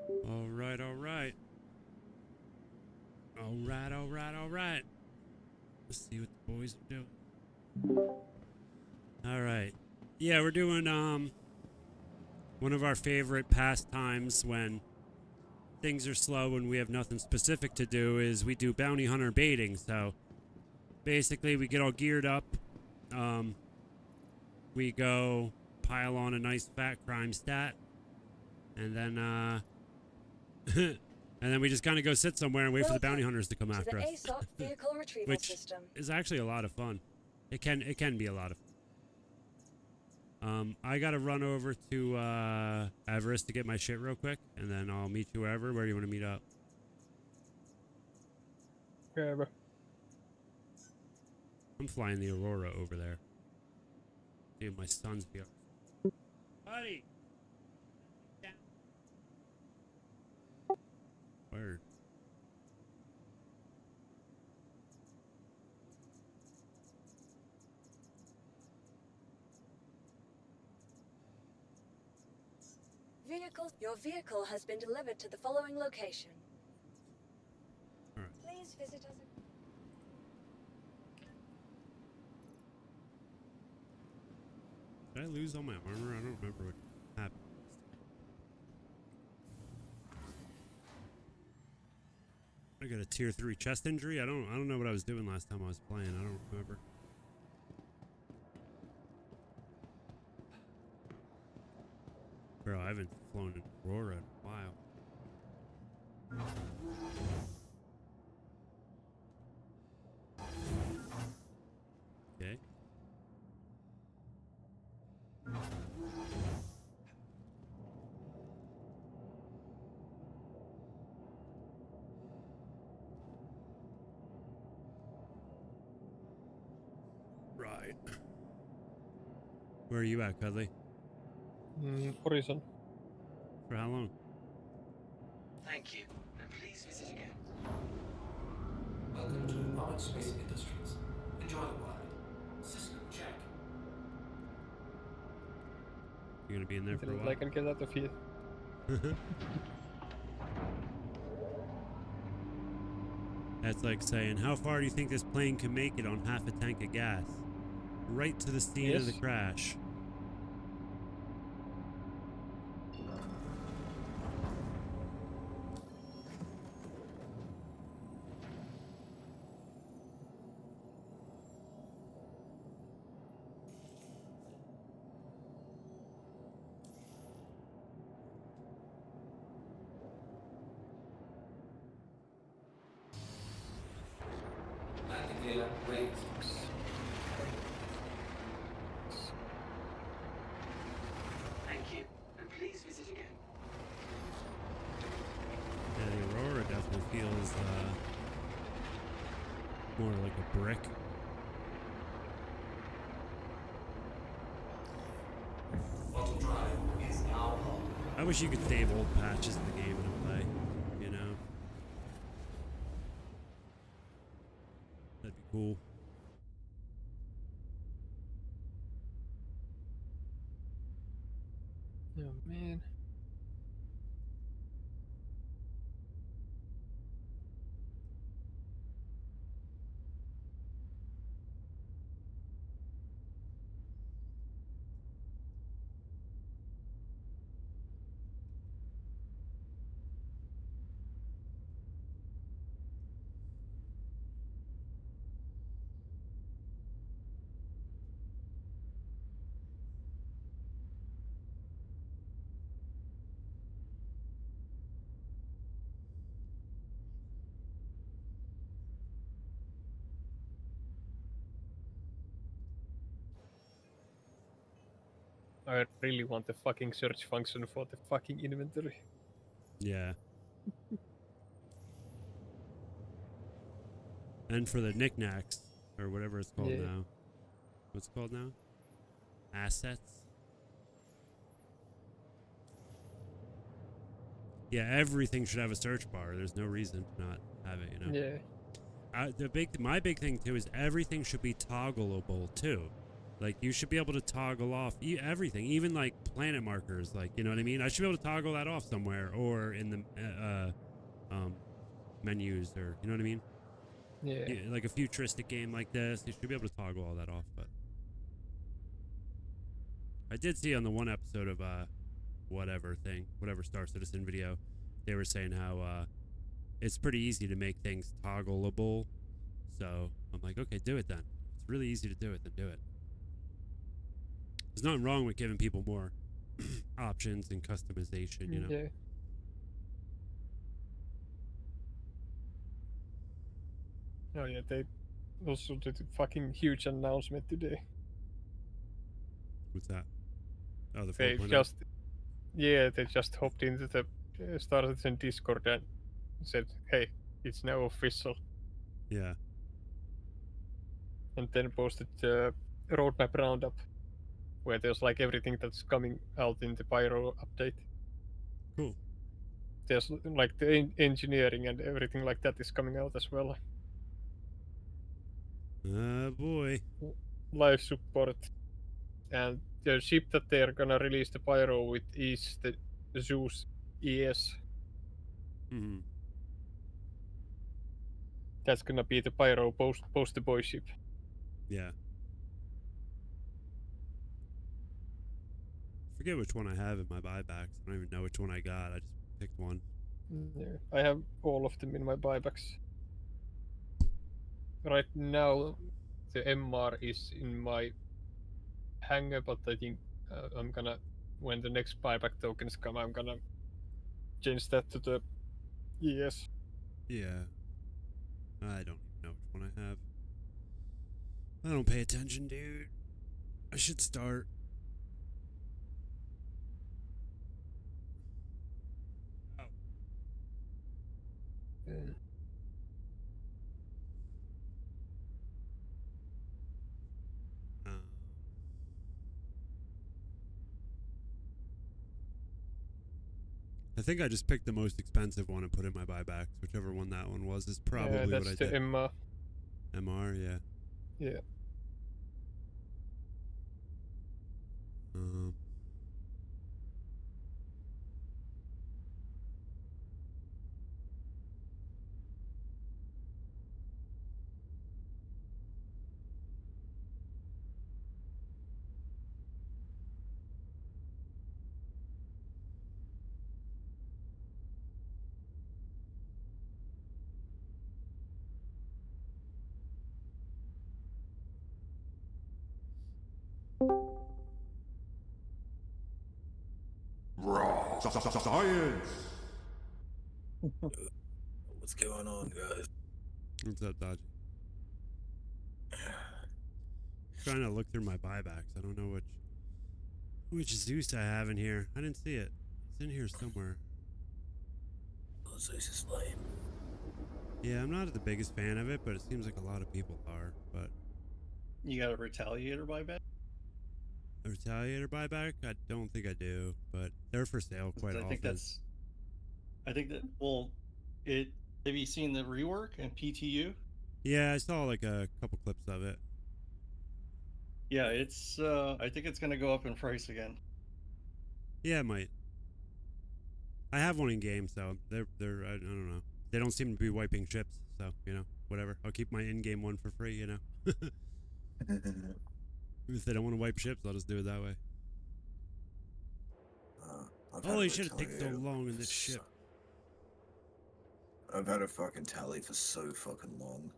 All right, all right. All right, all right, all right. Let's see what the boys are doing. All right. Yeah, we're doing one of our favorite pastimes when things are slow and we have nothing specific to do is we do bounty hunter baiting. So basically we get all geared up. Um we go pile on a nice fat crime stat and then and then we just kind of go sit somewhere and wait for the bounty hunters to come to after the us. ASOP vehicle retrieval Which system. is actually a lot of fun. It can be a lot of fun. I gotta run over to Everest to get my shit real quick, and then I'll meet you wherever. Where do you want to meet up? Wherever. I'm flying the Aurora over there. See if my son's VR. Buddy! Word. Your vehicle has been delivered to the following location. All right. Please visit us. Did I lose all my armor? I don't remember what happened. I got a tier 3 chest injury. I don't know what I was doing last time I was playing. I don't remember. Bro, I haven't flown in Aurora in a while. Okay. Right. Where are you at, Cuddly? Horizon. For how long? Thank you, and please visit again. Welcome to Robert Space Industries. Enjoy the ride. System check. You're gonna be in there for a Didn't while? like and get out of here. That's like saying, how far do you think this plane can make it on half a tank of gas? Right to the scene of the Yes. crash. Landing gear ready. Thank you, and please visit again. Yeah, the Aurora definitely feels more like a brick. Bottom drive is now on. I wish you could save old patches of the game in a way, you know? That'd be cool. Oh man. I really want the fucking search function for the fucking inventory. Yeah. And for the knickknacks, or whatever it's called Yeah. now. What's it called now? Assets? Yeah, everything should have a search bar. There's no reason to not have it, you know? Yeah. My big thing too is everything should be toggleable too. Like, you should be able to toggle off everything, even like planet markers. Like, you know what I mean? I should be able to toggle that off somewhere, or in the menus, or you know what I mean? Yeah. Like a futuristic game like this, you should be able to toggle all that off. But I did see on the one episode of whatever Star Citizen video, they were saying how it's pretty easy to make things toggleable. So I'm like, okay, do it then. It's really easy to do it, then do it. There's nothing wrong with giving people more options and customization, you know? Yeah. Oh yeah, they also did a fucking huge announcement today. What's that? Oh, the They 4.0. just, they just hopped into the Star Citizen Discord and said, "Hey, it's now official," Yeah. and then posted the roadmap roundup, where there's like everything that's coming out in the Pyro update. Cool. There's like the engineering and everything like that is coming out as well. Boy. Live support, and the ship that they're gonna release the Pyro with is the Zeus ES. Hmm. That's gonna be the Pyro poster boy ship. Yeah. Forget which one I have in my buybacks. I don't even know which one I got. I just picked one. Yeah, I have all of them in my buybacks. Right now, the MR is in my hangar, but I think I'm gonna, when the next buyback tokens come, I'm gonna change that to the ES. Yeah. I don't even know which one I have. I don't pay attention, dude. I should start. Um, I think I just picked the most expensive one and put in my buybacks. Whichever one that one was is probably Yeah, that's what I the did. MR. MR, yeah. Yeah. Um, Raw science. What's going on, guys? what's up, Dodgy? Trying to look through my buybacks. I don't know which Zeus I have in here. I didn't see it. It's in here somewhere. Oh, Zeus is lame. Yeah, I'm not the biggest fan of it, but it seems like a lot of people are. But You got a Retaliator buyback? a Retaliator buyback? I don't think I do, but they're for sale quite I often. think that's. I think that. Well, it. Have you seen the rework and PTU? Yeah, I saw like a couple clips of it. Yeah, it's. I think it's gonna go up in price again. Yeah, it might. I have one in game, so they're I don't know. They don't seem to be wiping ships, so whatever. I'll keep my in-game one for free. If they don't want to wipe ships, I'll just do it that way. Holy shit! It takes so long in this ship. I've had a fucking tally for so fucking long.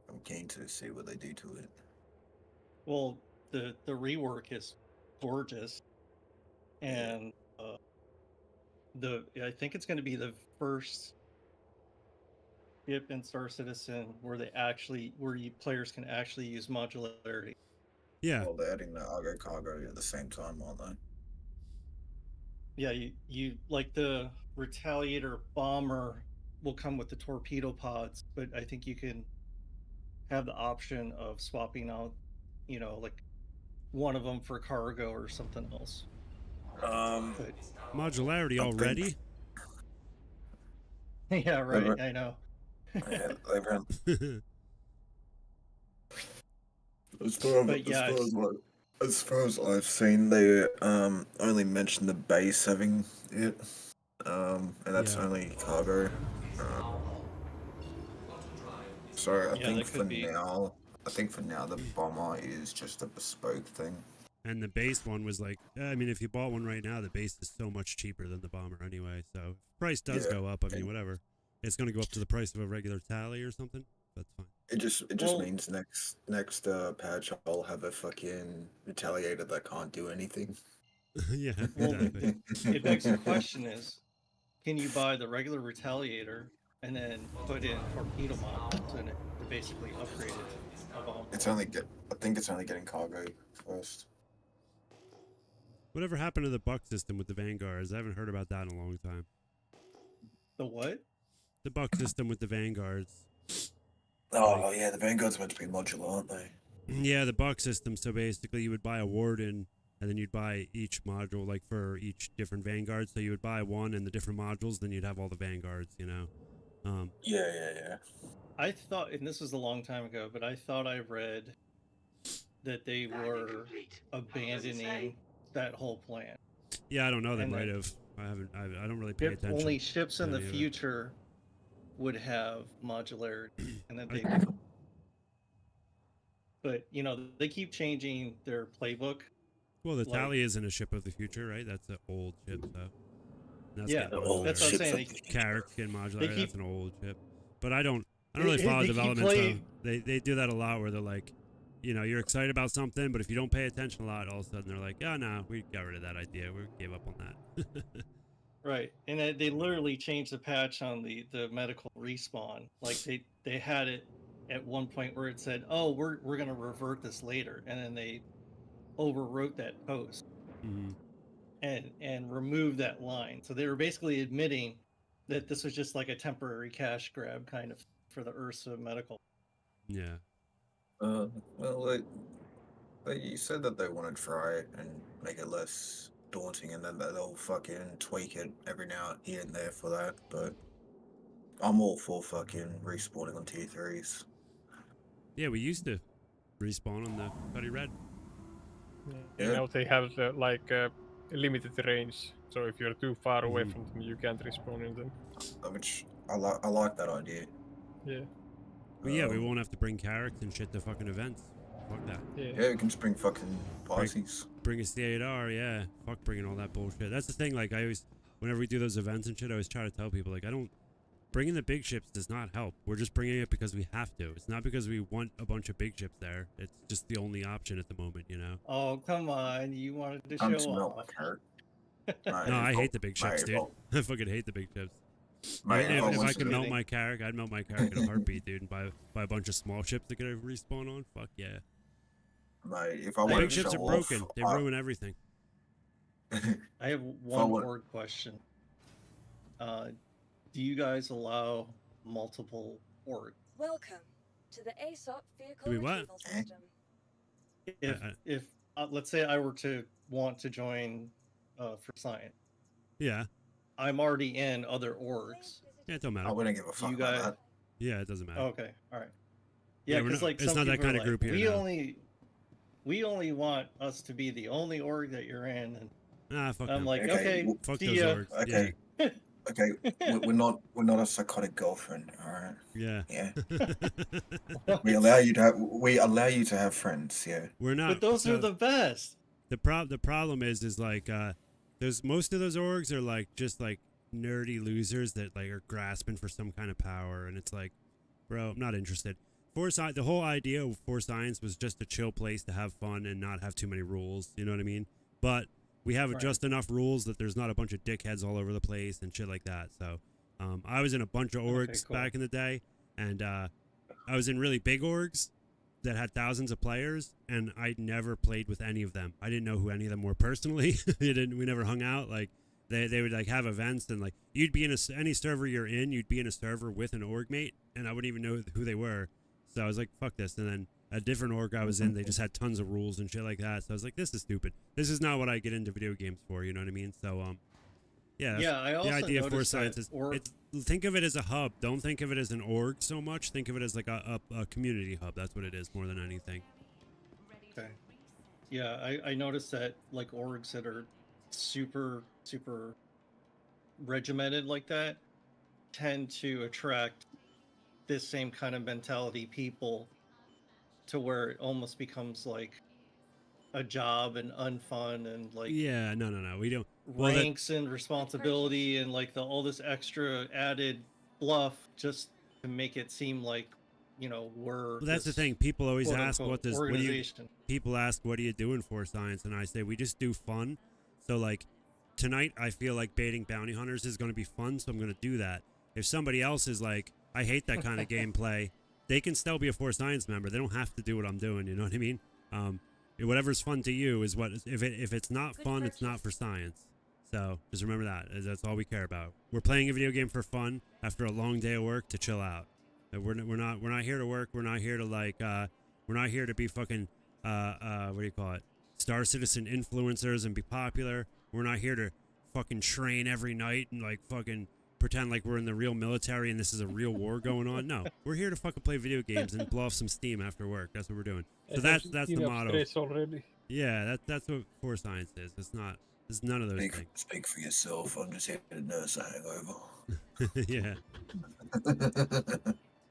I'm keen to see what they do to it. Well, the rework is gorgeous, and I think it's going to be the first ship in Star Citizen where players can actually use modularity. Yeah. Well, they're adding the Argo cargo at the same time, aren't they? Yeah, you like the Retaliator bomber will come with the torpedo pods, but I think you can have the option of swapping out, like one of them for cargo or something else. But, Modularity already? yeah, right. I know. Yeah, But yeah, as far as I've seen, they only mention the base having it, and that's Yeah. only cargo. So I Yeah, think that for could be. now, the bomber is just a bespoke thing. And the base one was like, I mean, if you bought one right now, the base is so much cheaper than the bomber anyway. So if price does Yeah, go up, I mean, and- whatever. It's going to go up to the price of a regular tally or something. That's fine. It just Well- means next patch I'll have a fucking retaliator that can't do anything. Yeah, Well, exactly. It begs the question is, can you buy the regular Retaliator and then put in torpedo modules in it to basically upgrade it to a bomb? I think it's only getting cargo first. Whatever happened to the buck system with the Vanguards? I haven't heard about that in a long time. The what? The buck system with the Vanguards. Oh yeah, the Vanguard's meant to be modular, aren't they? Yeah, the buck system. So basically, you would buy a warden, and then you'd buy each module, like for each different Vanguard. So you would buy one and the different modules, then you'd have all the Vanguards, you know. Yeah. I thought, and this was a long time ago, but I thought I read that they Landing were complete. What does it abandoning say? that whole plan. Yeah, I don't know. They And might then- have. I don't really pay Ship, attention. only ships in to the any of it. future would have modularity, and then they. But you know, they keep changing their playbook. Well, the like- Tally isn't a ship of the future, right? That's an old ship, so. That's Yeah, getting old that's what I'm modular. ships saying. of the Carrick's getting modular. They That's keep- an old ship. But I don't really They- follow they keep developments. playing- Though. They do that a lot where they're like, you know, you're excited about something, but if you don't pay attention a lot, all of a sudden they're like, oh, no, we got rid of that idea. We gave up on that. Right, and they literally changed the patch on the medical respawn. Like they had it at one point where it said, "Oh, we're gonna revert this later," and then they overwrote that post Mhm. and removed that line. So they were basically admitting that this was just like a temporary cash grab kind of for the Ursa medical. Yeah. Well, you said that they want to try it and make it less daunting, and then they'll fucking tweak it every now here and there for that. But I'm all for fucking respawning on tier 3s. Yeah, we used to respawn on the Buddy Red. Yeah. Now they have limited range, so if you're too far away Mhm. from them, you can't respawn in them. Which I like that idea. Yeah, But yeah, we Um, won't have to bring Carrick and shit to fucking events. Fuck that. yeah. Yeah, we can just bring fucking Pisces. Bring a C8R, yeah. Fuck bringing all that bullshit. That's the thing, like, I always, whenever we do those events and shit, I always try to tell people, like, bringing the big ships does not help. We're just bringing it because we have to. It's not because we want a bunch of big ships there. It's just the only option at the moment, you know? Oh come on, you wanted to I'm show smell off. carrot. No, I hate the big ships, dude. I fucking hate the big ships. Mate, If want I to could be- melt my Carrick, I'd melt my Carrick in a heartbeat, dude, and buy a bunch of small ships that could respawn on. Fuck yeah. Mate, if I The want big to ships are show broken. off, They ruin everything. I have one what- word question. Do you guys allow multiple org? Welcome to the ASOP vehicle Do we what? retrieval system. If let's say I were to want to join for science, Yeah. I'm already in other orgs. Yeah, it don't matter. I wouldn't give a fuck You about guys- that. Yeah, it doesn't matter. Okay, all right. Yeah, Yeah, we're because not- like it's some not that people are kind of like, group here we now." only want us to be the only org that you're in, and Ah, fuck I'm them. like, Okay, okay, w- Fuck see those ya. orgs. Okay, okay, we're not a psychotic girlfriend, all right? Yeah. Yeah, Yeah. we allow you to have friends. Yeah, We're not. But those so are the best. the problem is like there's most of those orgs are like just like nerdy losers that like are grasping for some kind of power, and it's like, bro, I'm not interested. The whole idea of For Science was just a chill place to have fun and not have too many rules. You know what I mean? But we have Right. just enough rules that there's not a bunch of dickheads all over the place and shit like that. So I was in a bunch of orgs cool. back in the day, and I was in really big orgs that had thousands of players, and I never played with any of them. I didn't know who any of them were personally. We never hung out. Like they would like have events, and like you'd be in any server you're in, you'd be in a server with an org mate, and I wouldn't even know who they were. So I was like, fuck this. And then a different org I was in, they just had tons of rules and shit like that. So I was like, this is stupid. This is not what I get into video games for. You know what I mean? So yeah. Yeah, I also the idea of For noticed Science that is org- think of it as a hub. Don't think of it as an org so much. Think of it as like a community hub. That's what it is more than anything. Okay. Yeah, I noticed that like orgs that are super regimented like that tend to attract this same kind of mentality people to where it almost becomes like a job and unfun and like Yeah, no, we don't. Well, that ranks and responsibility and like all this extra added fluff just to make it seem like, you know, we're well, that's the this thing. People always quote, ask, unquote, "What do you?" organization. People ask, "What are you doing for science?" And I say, "We just do fun." So like tonight, I feel like baiting bounty hunters is going to be fun, so I'm going to do that. If somebody else is like, "I hate that kind of gameplay," they can still be a Force Science member. They don't have to do what I'm doing. You know what I mean? Whatever's fun to you is what. If it's not fun, it's not for science. So just remember that. That's all we care about. We're playing a video game for fun after a long day of work to chill out. We're not here to work. We're not here to like. We're not here to be fucking. What do you call it? Star Citizen influencers and be popular. We're not here to fucking train every night and like fucking pretend like we're in the real military and this is a real war going on. No, we're here to fucking play video games and blow off some steam after work. That's what we're doing. So that's the motto. Stress already. Yeah, that's what Force Science is. It's not. It's none of those things. Speak for yourself. I'm just here to nurse a hangover. Yeah,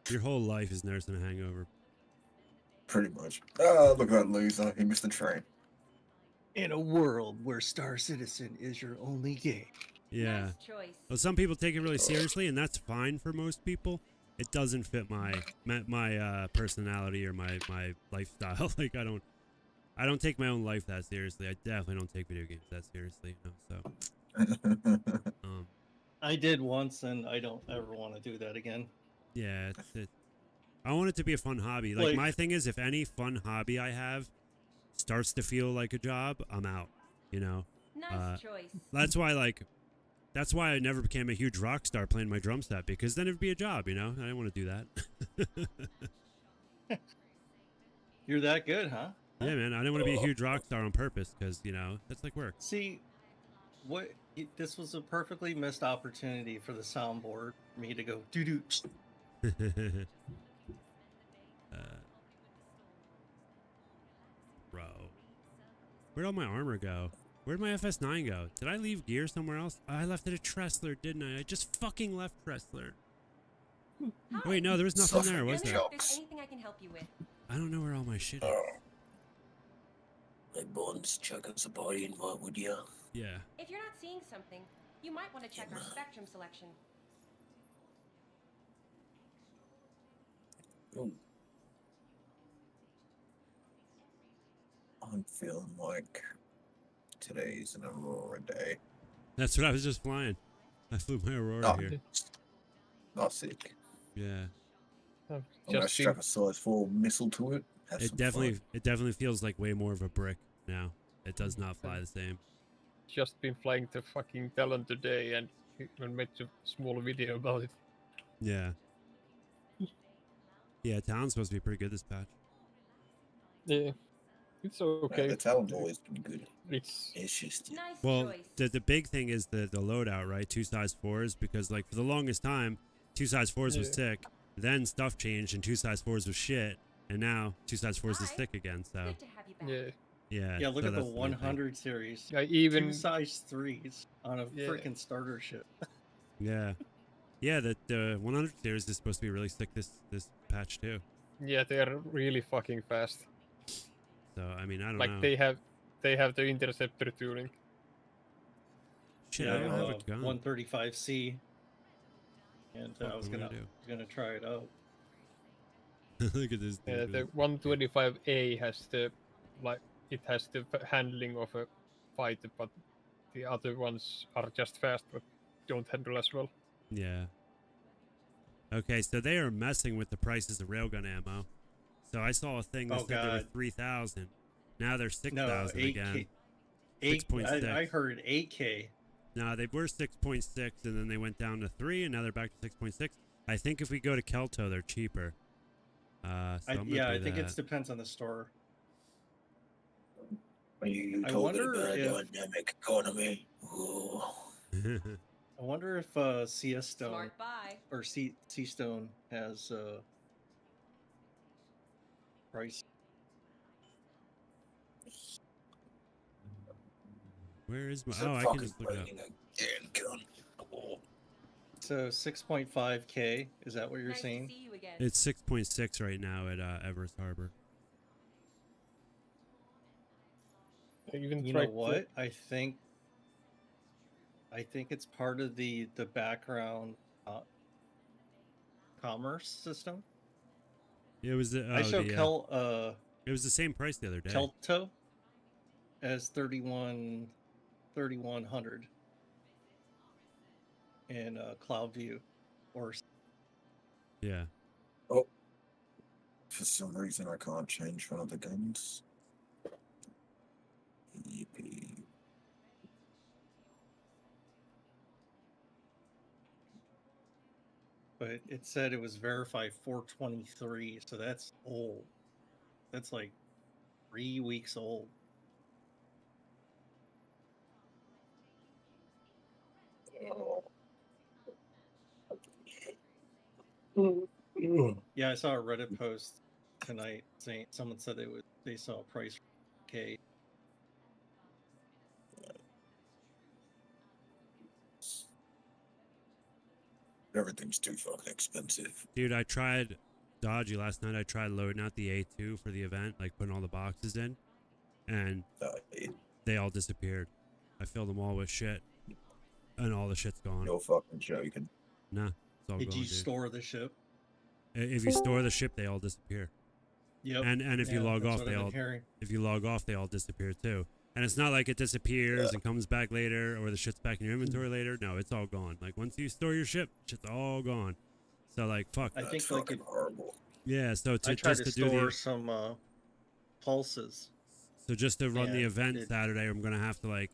your whole life is nursing a hangover. Pretty much. Ah, look at that loser. He missed the train. In a world where Star Citizen is your only game. Yeah. Nice choice. Well, some people take it really seriously, and that's fine for most people. It doesn't fit my personality or my lifestyle. Like I don't take my own life that seriously. I definitely don't take video games that seriously. You know, so I did once, and I don't ever want to do that again. yeah, I want it to be a fun hobby. Like my thing is, if any fun hobby I have starts to feel like a job, I'm out. You know. Nice choice. That's why I never became a huge rock star playing my drum set, because then it'd be a job, you know? I didn't want to do that. You're that good, huh? Yeah, man. I didn't want to be a huge rock star on purpose because, you know, that's like work. See, this was a perfectly missed opportunity for the soundboard for me to go doo-doo. Bro. Where'd all my armor go? Where'd my FS9 go? Did I leave gear somewhere else? Oh, I left it at Tressler, didn't I? I just fucking left Tressler. Hi. Wait, no, there was nothing there, was Let me there? know if there's anything I can help you with. I don't know where all my shit is. Hey, Bonds, check us a body invite, would ya? Yeah. If you're not seeing something, you might want to check our spectrum selection. Ooh. I'm feeling like today's an Aurora day. That's what I was just flying. I flew my Aurora Oh, here. not sick. Yeah. I've I'm gonna just been, strap a size 4 missile to it. Have It some definitely feels like way more of a brick now. It does not fly the same. just been flying the fucking Talon today and made a small video about it. Yeah. Yeah, Talon's supposed to be pretty good this patch. Yeah, it's fun. okay. The Talon's always been good. It's It's just Nice Well, choice. the big thing is the loadout, right? 2 size 4s, because like for the longest time, 2 size 4s was Yeah. sick. Then stuff changed and 2 size 4s was shit. And now 2 size 4s is Hi. sick again. So Good to have you back. yeah. yeah. Yeah, look so at the that's main thing. 100 series. I even 2 size 3s on a Yeah. freaking starter ship. Yeah. Yeah, the 100 series is supposed to be really sick this patch too. yeah, they are really fucking fast. So I mean, I don't Like know. they have the interceptor tuning. Shit, Yeah, I don't have a have gun. 135C, and I Fuck, was what do I gonna try it out. Look at this. Yeah, dude. the 125A has the it has the handling of a fighter, but the other ones are just fast but don't handle as well. Yeah. Okay, so they are messing with the prices of railgun ammo. So I saw a thing that Oh, said they were God. 3,000. Now they're 6,000 No, 8K. again. 8, 6.6. I heard 8K. No, they were 6.6 and then they went down to 3 and now they're back to 6.6. I think if we go to Kelto, they're cheaper. So I'm gonna I do think that. it depends on the store. Are you I talking wonder about if- dynamic economy? Ooh. I wonder if CS Stone Smart buy. or C Stone has price. Where is my? So Oh, I can fucking just look it up. raining again, gun. Oh. So 6.5K, is that what you're Nice saying? to see you again. It's 6.6 right now at Everest Harbor. I even You tried know what? I think it's part of the background commerce system. It was the. I Oh, show the. It was the same price the other day. Kelto as 3100 in Cloudview, or Yeah. Oh. For some reason, I can't change one of the guns. Yippee. but it said it was verified 423, so that's old. That's like 3 weeks old. Yeah, I saw a Reddit post tonight saying someone said they saw a price for K. Everything's too fucking expensive. Dude, I tried dodgy last night. I tried loading out the A2 for the event, like putting all the boxes in, and they all disappeared. I filled them all with shit, and all the shit's gone. You're fucking joking. Nah, it's all Did gone, you dude. store the ship? If you store the ship, they all disappear. Yep. And if you Yeah, log that's off, what they I've been all hearing. if you log off, they all disappear too. And it's not like it disappears and comes back later, or the shit's back in your inventory later. No, it's all gone. Like once you store your ship, shit's all gone. So like, fuck. I think like it, horrible. Yeah. So I tried just to to do store the some pulses. so just to run the Yeah, event it- Saturday, I'm gonna have to like.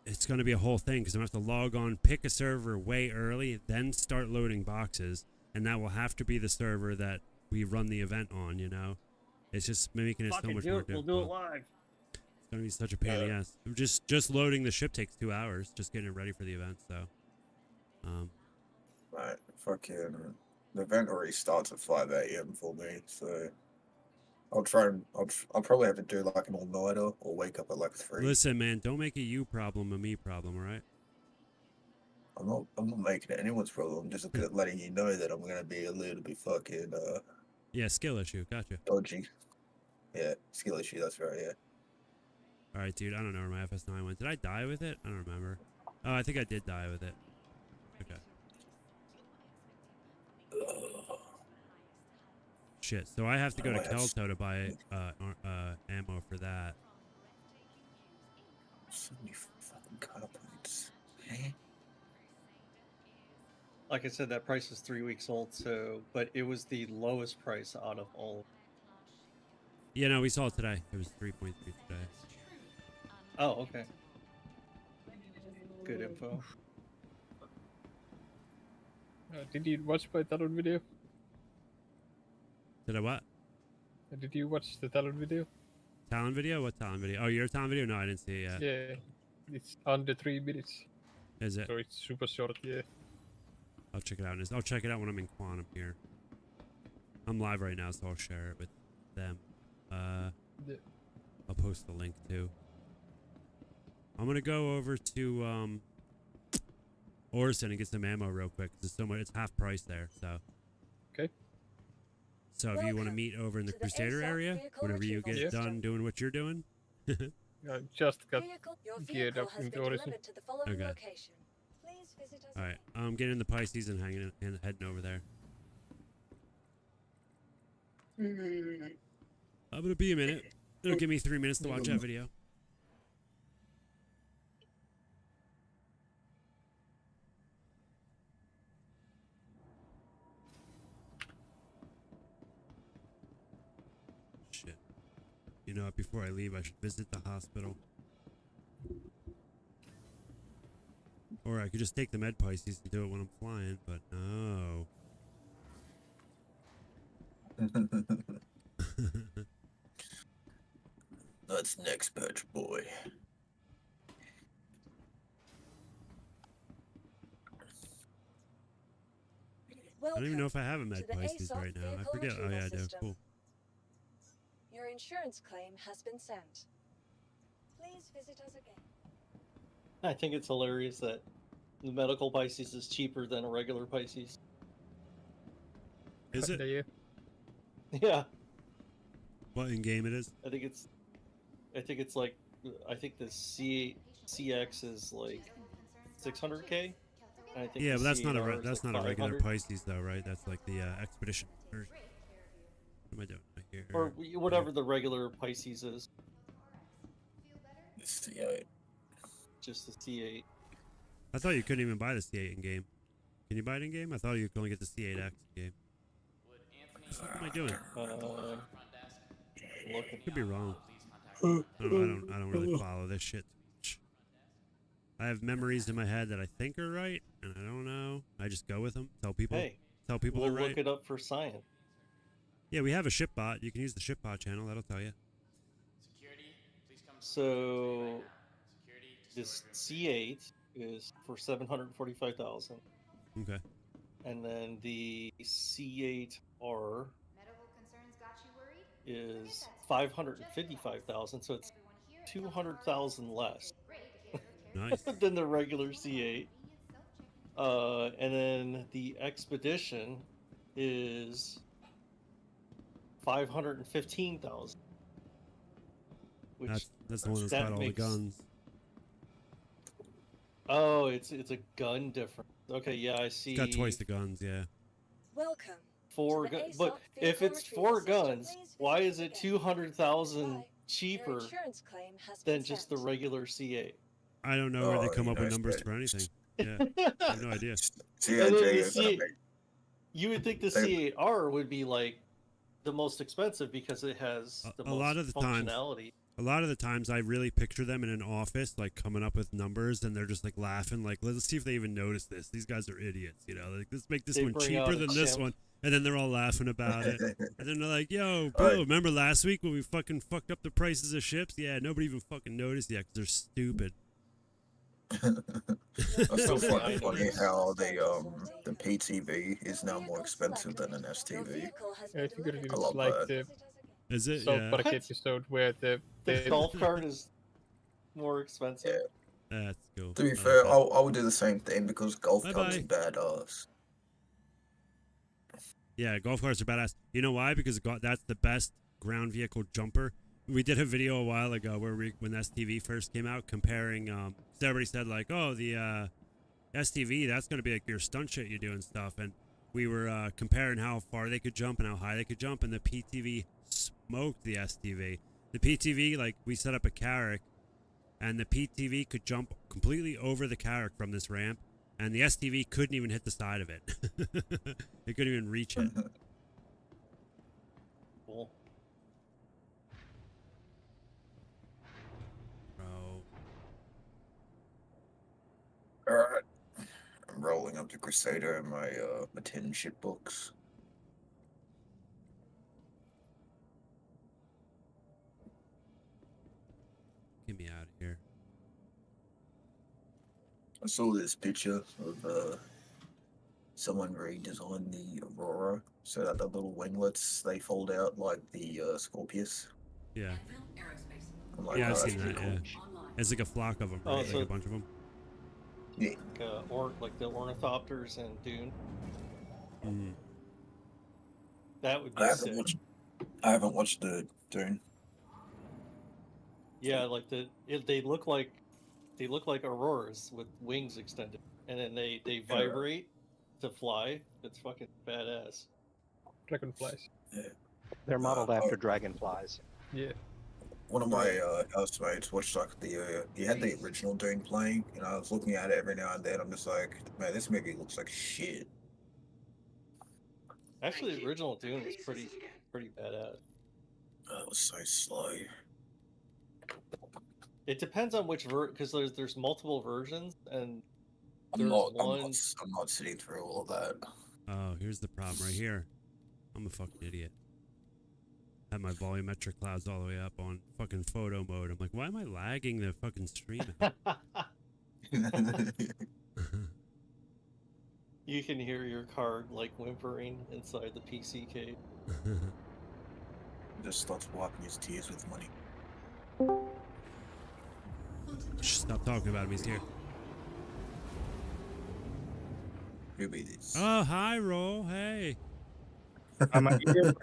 It's gonna be a whole thing because I'm gonna have to log on, pick a server way early, then start loading boxes, and that will have to be the server that we run the event on. You know, it's just making it so much more difficult. We'll do it live. It's gonna be such a pain in the ass. Just loading the ship takes 2 hours, just getting it ready for the event. So, Right, fucking. The event already starts at 5 a.m. for me, so I'll try and I'll probably have to do like an all-nighter or wake up at like 3. listen, man, don't make a you problem a me problem, all right? I'm not making it anyone's problem. I'm just letting you know that I'm gonna be a little bit fucking Yeah, skill issue. Gotcha. dodgy. Yeah, skill issue. That's right. Yeah. All right, dude. I don't know where my FS9 went. Did I die with it? I don't remember. Oh, I think I did die with it. Okay. Shit. So I have to go to Kelto to buy ammo for that. So many fucking car points. Eh? Like I said, that price is 3 weeks old. So, but it was the lowest price out of all. Yeah, no, we saw it today. It was 3.3 today. Oh, okay. Good info. Did you watch my Talon video? Did I what? Did you watch the Talon video? Talon video? What Talon video? Oh, your Talon video? No, I didn't see it yet. Yeah, it's under 3 minutes, Is it? so it's super short. Yeah. I'll check it out. I'll check it out when I'm in Quantum here. I'm live right now, so I'll share it with them. Yeah. I'll post the link too. I'm gonna go over to Orson and get some ammo real quick. 'Cause it's so much. It's half price there. So. Okay. So if you want to Welcome meet over in the to the Crusader ASAP area, vehicle whenever you retrieval get system. done doing what you're doing. I just got Your geared vehicle up has into been Orison. delivered to the following Okay. location. Please visit us. All right, I'm getting in the Pisces and hanging and heading over there. I'm gonna be a minute. It'll give me 3 minutes to watch that video. Shit. You know what? Before I leave, I should visit the hospital. Or I could just take the med Pisces and do it when I'm flying, but no. That's next patch, boy. I don't even know if I have a To med the Pisces ASOP right now. I vehicle forget. Oh retrieval yeah, I do. system. Cool. Your insurance claim has been sent. Please visit us again. I think it's hilarious that the medical Pisces is cheaper than a regular Pisces. Is it? Yeah. Yeah, What in game it is? I think it's like I think the C8 CX is like 600K. And I think Yeah, the but that's not C8R is that's like not a regular 500. Pisces though, right? That's like the expedition version. What am I doing here? Or whatever the regular Pisces is, It's the just the C8. I thought you couldn't even buy the C8 in game. Can you buy it in game? I thought you could only get the C8X in game. What am I doing? Looking. Could be wrong. I don't really follow this shit too much. I have memories in my head that I think are right, and I don't know. I just go with them. Tell people Hey, they're we'll right. look it up for science. Yeah, we have a shipbot. You can use the shipbot channel. That'll tell you. So this C8 is for 745,000, Okay. and then the C8R is 555,000. So it's 200,000 less Nice. than the regular C8. And then the Expedition is 515,000. Which That's the one that's that got all the makes- guns. Oh, it's a gun difference. Okay, yeah, I see. It's got twice the guns. Yeah. Welcome. Four to the guns, ASOP but if vehicle it's retrieval 4 system, guns, please why visit is it again. 200,000 Goodbye. cheaper Your insurance claim has than been just the sent. regular C8? I don't know where they Oh, come you up know, with it's numbers bad. for anything. Yeah. I have no idea. CIJ And then the is gonna C8 make you would think the They- C8R would be like the most expensive because it has the A most lot of the times- functionality. A lot of the times I really picture them in an office, like coming up with numbers, and they're just like laughing, like, let's see if they even notice this. These guys are idiots, you know. Like, let's make this They one bring cheaper out a than this chimp. one, and then they're all laughing about it. And then they're like, "Yo, bro, Alright. remember last week when we fucking fucked up the prices of ships? Yeah, nobody even fucking noticed yet 'cause they're stupid." I still Okay, find I it funny noticed. how the PTV is now more expensive than an Your STV. vehicle has I been think it delivered. is love like that. the Visit us again. Is it? South Yeah. Park What? episode where The golf cart is more expensive. Yeah. That's cool. To I be like fair, that. I would do the same thing because golf carts Bye-bye. are badass. Yeah, golf carts are badass. You know why? Because that's the best ground vehicle jumper. We did a video a while ago where when STV first came out, comparing. 'Cause everybody said like, "Oh, the STV, that's going to be like your stunt shit you do and stuff." And we were comparing how far they could jump and how high they could jump, and the PTV smoked the STV. The PTV, like, we set up a Carrack, and the PTV could jump completely over the Carrack from this ramp, and the STV couldn't even hit the side of it. It couldn't even reach it. Cool. Bro. Alright. I'm rolling up the Crusader in my tin shit books. Get me out of here. I saw this picture of someone redesigned the Aurora so that the little winglets they fold out like the Scorpius. Yeah. I'm like, Yeah, I've oh, that's seen that, pretty yeah. It's like a flock of them, Oh, right? so- Like a bunch of them. Yeah. Like the ornithopters and Dune. Mm. That would be I sick. haven't watched the Dune. Yeah, like they look like auroras with wings extended, and then they vibrate to fly. It's fucking badass. Dragonflies. They're modeled oh. after dragonflies. Yeah. One of my housemates watched like he had the original Dune playing, and I was looking at it every now and then. I'm just like, man, this movie looks like shit. Actually, Thank the you. original Dune is Please pretty visit again. pretty badass. That was so slow. It depends on which because there's multiple versions, and I'm there's not, one. I'm not sitting through all of that. Oh, here's the problem right here. I'm a fucking idiot. Had my volumetric clouds all the way up on fucking photo mode. I'm like, why am I lagging the fucking stream? You can hear your card like whimpering inside the PC cave. Just starts wiping his tears with money. Shh, stop talking about him. He's here. Who be this? Oh, hi, Roll. Hey. I'm out here.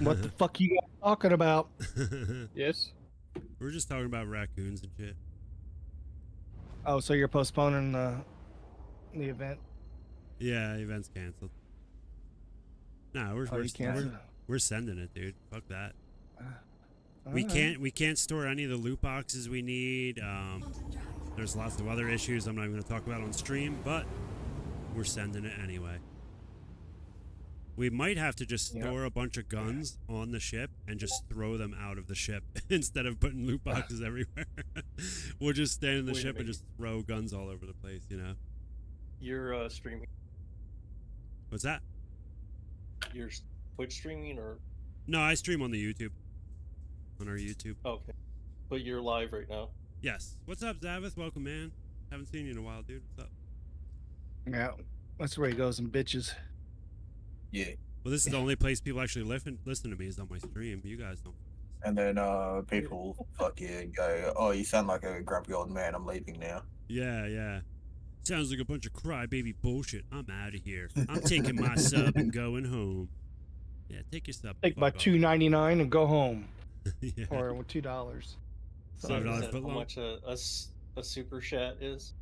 What the fuck you guys talking about? Yes. We're just talking about raccoons and shit. Oh, so you're postponing the event? Yeah, event's canceled. Nah, Oh, you canceled? we're sending it, dude. Fuck that. We Alright. can't store any of the loot boxes we need. There's lots of other issues I'm not even going to talk about on stream, but we're sending it anyway. We might have to just store a bunch of guns on the ship and just throw them out of the ship instead of putting loot boxes everywhere. We'll just stand in the Wait a ship and minute. just throw guns all over the place, you know? You're streaming. What's that? You're Twitch streaming or No, I stream on the YouTube. On our YouTube. okay, but you're live right now. Yes. What's up, Zavith? Welcome, man. Haven't seen you in a while, dude. What's up? Yeah, that's where he goes and bitches. Yeah. Well, this is the only place people actually listen to me is on my stream. You guys don't. And then people fucking go, "Oh, you sound like a grumpy old man. I'm leaving now." Yeah, yeah. Sounds like a bunch of crybaby bullshit. I'm out of here. I'm taking my sub and going home. Yeah, take your sub. Take my $2.99 and go home, Yeah. or with $2. So $5 is that foot how long? much a super chat is?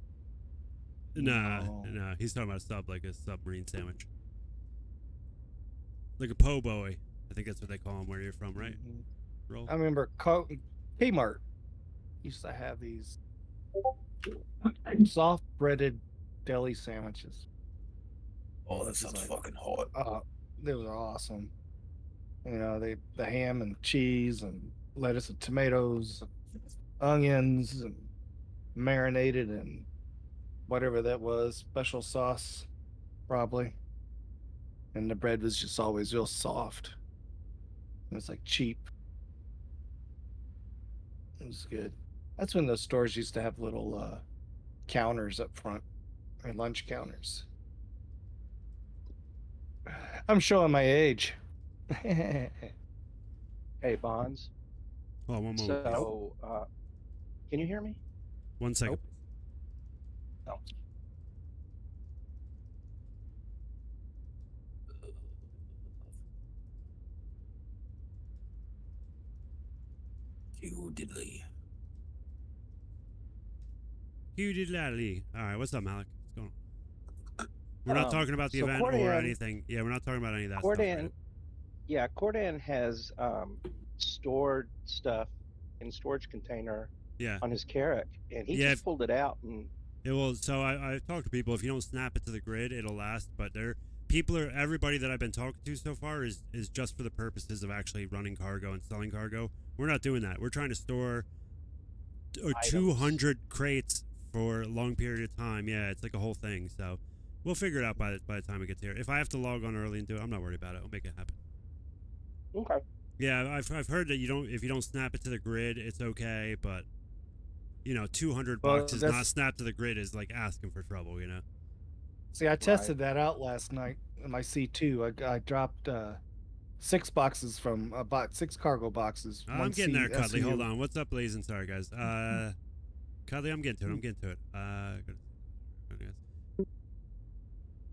Nah, nah. He's talking about a sub, like a submarine sandwich. Like a po' boy. I think that's what they call them where you're from, right? Roll. I remember Kmart used to have these soft breaded deli sandwiches. Oh, that sounds fucking hot. They were awesome. You know, the ham and cheese and lettuce and tomatoes, onions, and marinated in whatever that was, special sauce, probably. And the bread was just always real soft. It was like cheap. It was good. That's when those stores used to have little counters up front, or lunch counters. I'm showing my age. Hey, Bonds. Oh, one moment. please. So, can you hear me? 1 second. No. You diddly. Q-diddly. All right, what's up, Malik? What's going on? We're not talking about the so event or Cordan- anything. Yeah, we're not talking about any of that Cordan, stuff. Right? yeah, Cordan has stored stuff in storage container Yeah. on his Carrack, and he Yeah, just pulled it out and It will. So I've talked to people. If you don't snap it to the grid, it'll last. But everybody that I've been talking to so far is just for the purposes of actually running cargo and selling cargo. We're not doing that. We're trying to store 200 crates for a long period of time. Yeah, it's like a whole thing. So we'll figure it out by the time it gets here. If I have to log on early and do it, I'm not worried about it. I'll make it happen. okay. Yeah, I've heard that if you don't snap it to the grid, it's okay. But 200 Well, boxes not snapped to the grid is like asking for trouble. See, I tested that out last night in my C2. I dropped 6 boxes from bought 6 cargo boxes. I'm one getting there, Cuddly. CSU. Hold on. What's up, Blazing? Sorry, guys. Cuddly, I'm getting to it.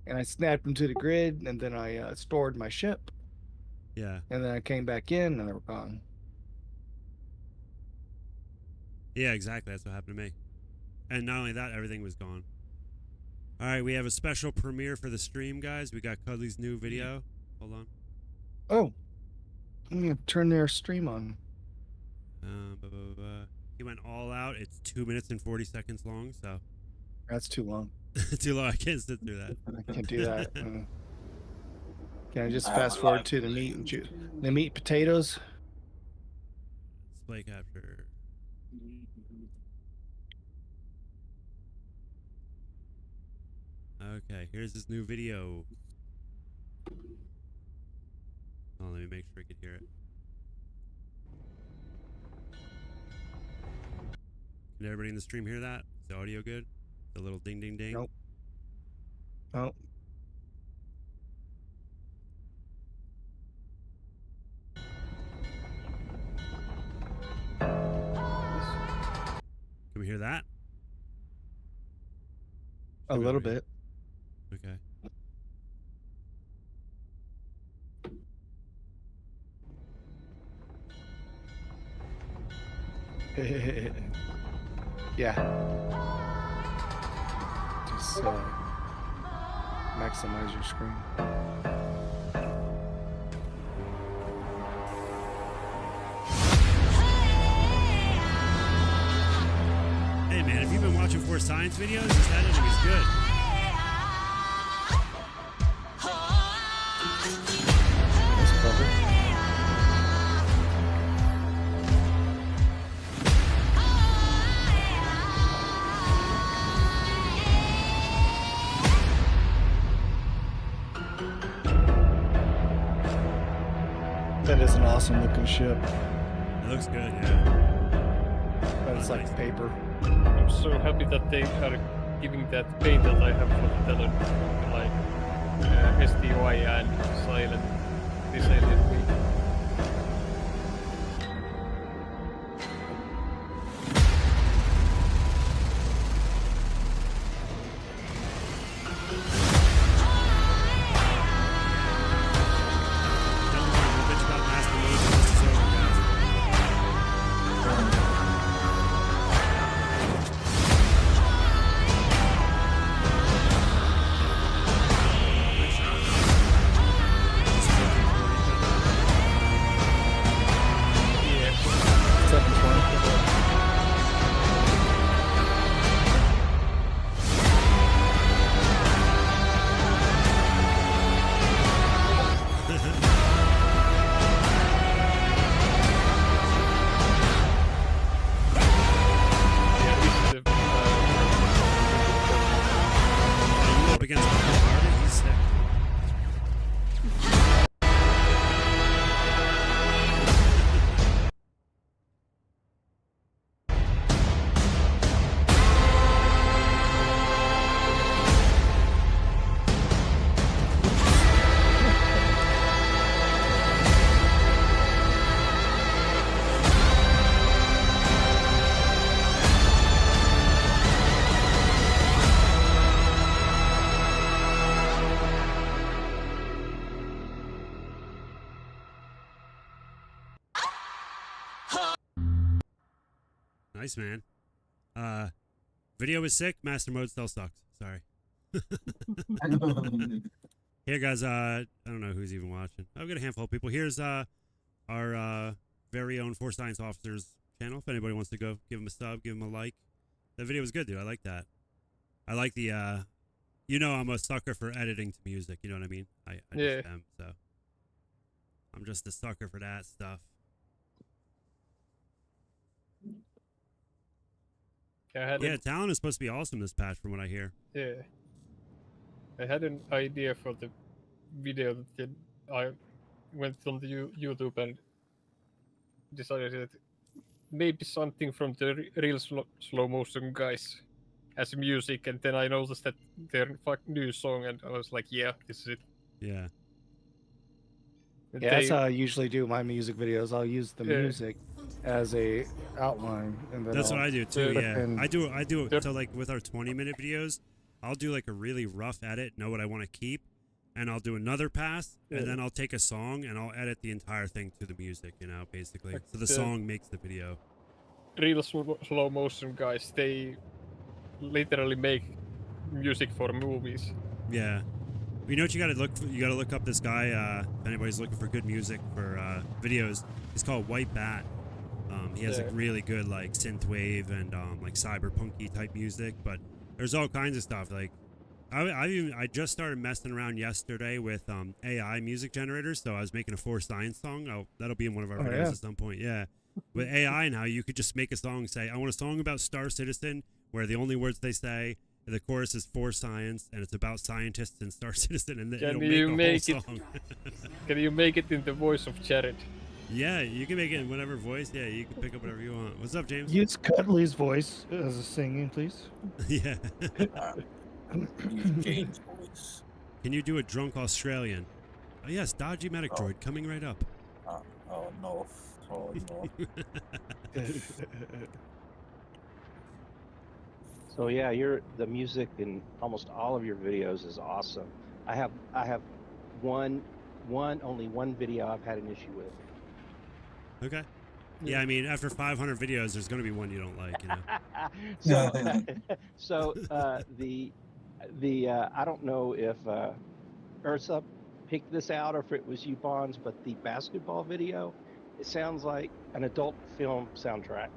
And I snapped them to the grid, and then I stored my ship, Yeah. and then I came back in, and they were gone. Yeah, exactly. That's what happened to me. And not only that, everything was gone. All right, we have a special premiere for the stream, guys. We got Cuddly's new video. Hold on. Oh, I'm gonna turn their stream on. He went all out. It's 2 minutes and 40 seconds long, so That's too long. too long. I can't sit through that. I can't do that. Can I just I have fast a forward lot. to the meat and the meat potatoes? Display capture. Okay, here's his new video. Oh, let me make sure I can hear it. Can everybody in the stream hear that? Is the audio good? The little ding ding ding? Nope. Oh, hear that? A little bit. Okay. Yeah. Just maximize your screen. Hey man, if you've been watching For Science videos, his editing is good. That's clever. That is an awesome looking ship, It looks good, yeah. but it's like paper. I'm so happy that they are giving that paint that I have for the Talon, like STY and silent. This alien week. Don't worry, we'll bitch about Master Mode when this is over, guys. Yeah. 720. Yeah, this is the, Are you up against Paul Hardy? He's sick. Nice, man. Video is sick. Master Mode still sucks. Sorry. Here, guys. I don't know who's even watching. I've got a handful of people. Here's our very own For Science Officers channel. If anybody wants to go, give him a sub, give him a like. That video was good, dude. I like that. I like the. You know, I'm a sucker for editing to music. You know what I mean? I Yeah. just am. So I'm just a sucker for that stuff. I had Yeah, Talon is supposed to be awesome this patch, from what I hear. Yeah. I had an idea for the video that I went on the YouTube and decided that maybe something from the real slow motion guys as music, and then I noticed that their new song, and I was like, yeah, this is it. Yeah. And Yeah, that's they- how I usually do my music videos. I'll use the Yeah. music as a outline, and then That's I'll what I do too. put Yeah, in- I do. Yep. So like with our 20-minute videos, I'll do like a really rough edit, know what I want to keep, and I'll do another pass, Yeah. and then I'll take a song and I'll edit the entire thing to the music. You know, basically, Like so the the- song makes the video. real slow motion guys, they literally make music for movies. Yeah. You know what you got to look for? You got to look up this guy. If anybody's looking for good music for videos, he's called White Bat. He has like Yeah. really good like synthwave and like cyberpunky type music, but there's all kinds of stuff. Like I just started messing around yesterday with AI music generators, so I was making a For Science song. That'll be in one of our videos yeah. at some point. Yeah, with AI now, you could just make a song. Say, I want a song about Star Citizen, where the only words they say. The chorus is For Science, and it's about scientists and Star Citizen, and Can it'll you make make a it- whole song. Can you make it in the voice of Jared? Yeah, you can make it in whatever voice. Yeah, you can pick up whatever you want. What's up, James? Use Cuddly's voice as a singing, please. Yeah. James voice. Can you do a drunk Australian? Oh yes, dodgy medic droid coming right up. Oh no. Oh no. So yeah, the music in almost all of your videos is awesome. I have only one video I've had an issue with. Okay. Yeah, I mean, after 500 videos, there's going to be one you don't like, you know. The I don't know if Ursa picked this out or if it was you, Bonds, but the basketball video, it sounds like an adult film soundtrack.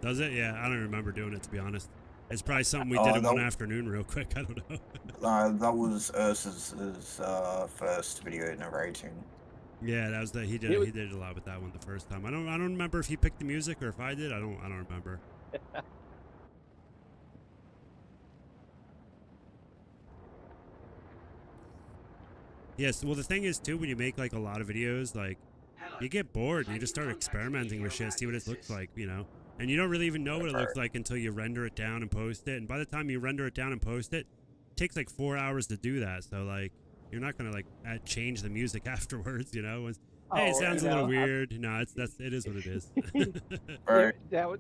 Does it? Yeah, I don't remember doing it, to be honest. It's probably something we did in one afternoon real quick. I don't know. That was Ursa's first video narrating. Yeah, that was he did a lot with that one the first time. I don't remember if he picked the music or if I did. I don't remember. Yes, well the thing is too, when you make like a lot of videos, like you get bored and you just start experimenting with shit, see what it looks like, you know. And you don't really even know what it looks like until you render it down and post it. And by the time you render it down and post it, it takes like 4 hours to do that. So like you're not gonna like change the music afterwards, you know. Hey, it sounds a little weird. No, it is what it is.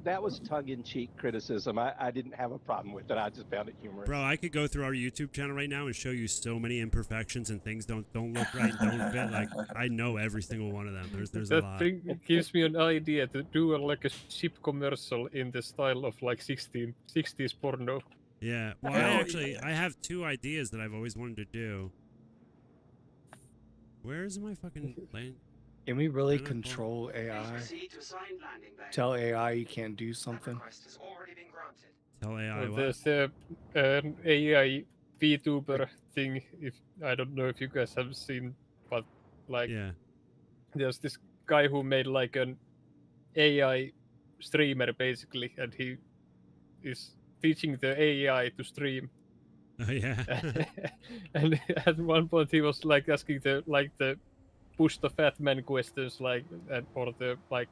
That was tongue-in-cheek criticism. I didn't have a problem with it. I just found it humorous. Bro, I could go through our YouTube channel right now and show you so many imperfections and things don't look right, don't fit. Like I know every single one of them. There's a lot. That thing gives me an idea to do like a ship commercial in the style of like 60s porno. Yeah. Well, I have 2 ideas that I've always wanted to do. Where's my fucking plane? Can we really control AI? Tell AI you can't do something? Tell AI what? There's an AI VTuber thing. If I don't know if you guys have seen, but like, there's this guy who made like an AI streamer basically, and he is teaching the AI to stream. Oh yeah. And at one point he was like asking the push the fat man questions, like, or the like,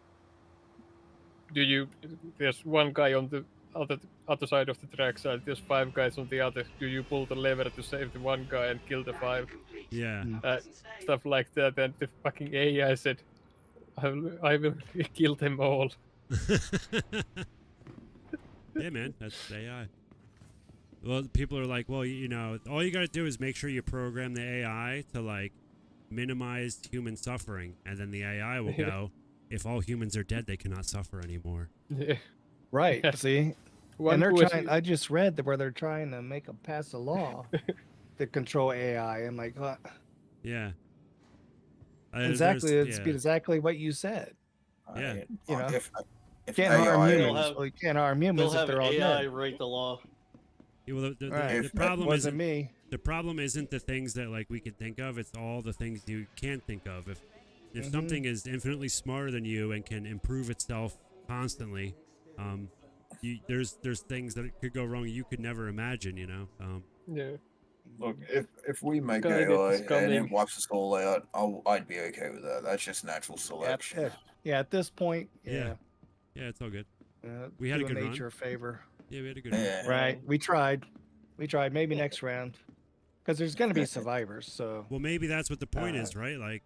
there's one guy on the other side of the track side, there's 5 guys on the other, do you pull the lever to save the one guy and kill the 5? Yeah. Stuff like that. And the fucking AI said, I will kill them all. Yeah, man, that's AI. Well, people are like, well, you know, all you gotta do is make sure you program the AI to like minimize human suffering, and then the AI will go, if all humans are dead, they cannot suffer anymore. Yeah. Right. See, and they're trying. I just read where they're trying to pass a law to control AI. I'm like, what? Yeah. Exactly. It's exactly what you said. Yeah. You know, if can't harm humans. Well, you can't harm humans if they're all AI dead. write the law. Yeah, well, the problem isn't me. The problem isn't the things that like we can think of. It's all the things you can't think of. If something is infinitely smarter than you and can improve itself constantly, there's things that could go wrong you could never imagine. You know. Yeah. Look, if we make AI and it wipes us all out, I'd be okay with that. That's just natural selection. Yeah, at this point, yeah, it's all good. We had a good nature run. A favor. Yeah, we had a good run. Right, we tried. Maybe next round, because there's going to be survivors. So well, maybe that's what the point is, right? Like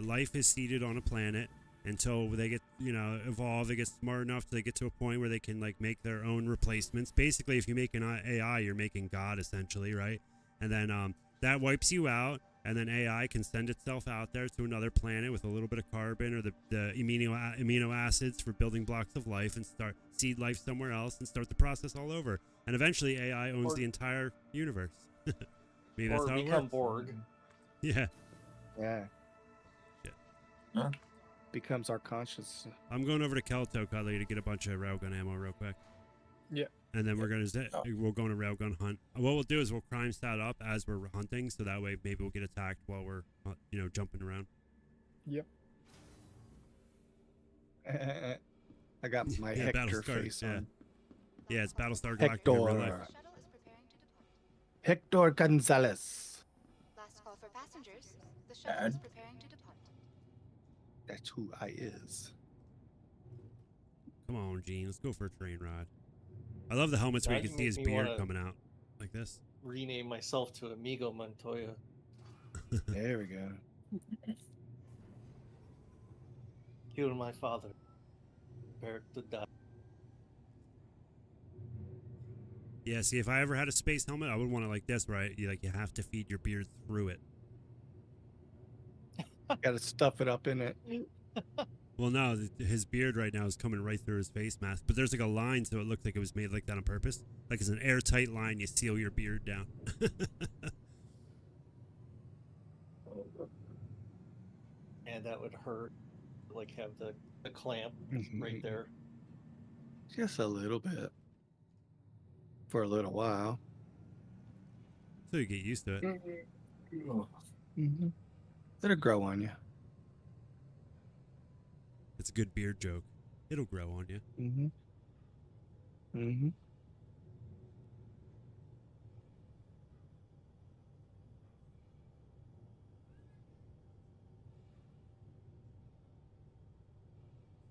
life is seeded on a planet until they get, evolve. They get smart enough to get to a point where they can like make their own replacements. Basically, if you make an AI, you're making God essentially, right? And then that wipes you out, and then AI can send itself out there to another planet with a little bit of carbon or the amino acids for building blocks of life, and start seed life somewhere else and start the process all over. And eventually, AI owns the entire universe. Maybe that's how it works. Borg. Yeah. Yeah. Becomes our conscious. I'm going over to Kelto, Cuddly, to get a bunch of railgun ammo real quick. Yeah. And then we'll go on a railgun hunt. What we'll do is we'll crime stat up as we're hunting, so that way maybe we'll get attacked while we're jumping around. Yep. I got my Hector face on. Yeah, it's Battlestar Galactica in real life. Hector Gonzalez. Last call for passengers. The shuttle is preparing to depart. That's who I is. Come on, Gene. Let's go for a train ride. I love the helmets where you can see his beard coming out like this. Rename myself to Amigo Montoya. There we go. You and my father prepared to die. Yeah, see, if I ever had a space helmet, I would want it like this, right? You have to feed your beard through it. Got to stuff it up in it. Well, no, his beard right now is coming right through his face mask, but there's like a line, so it looked like it was made like that on purpose. Like it's an airtight line, you seal your beard down. And that would hurt. Like have the clamp right there. Just a little bit. For a little while. So you get used to it. Mm-hmm. It'll grow on you. It's a good beard joke. It'll grow on you. Mm-hmm. Mm-hmm.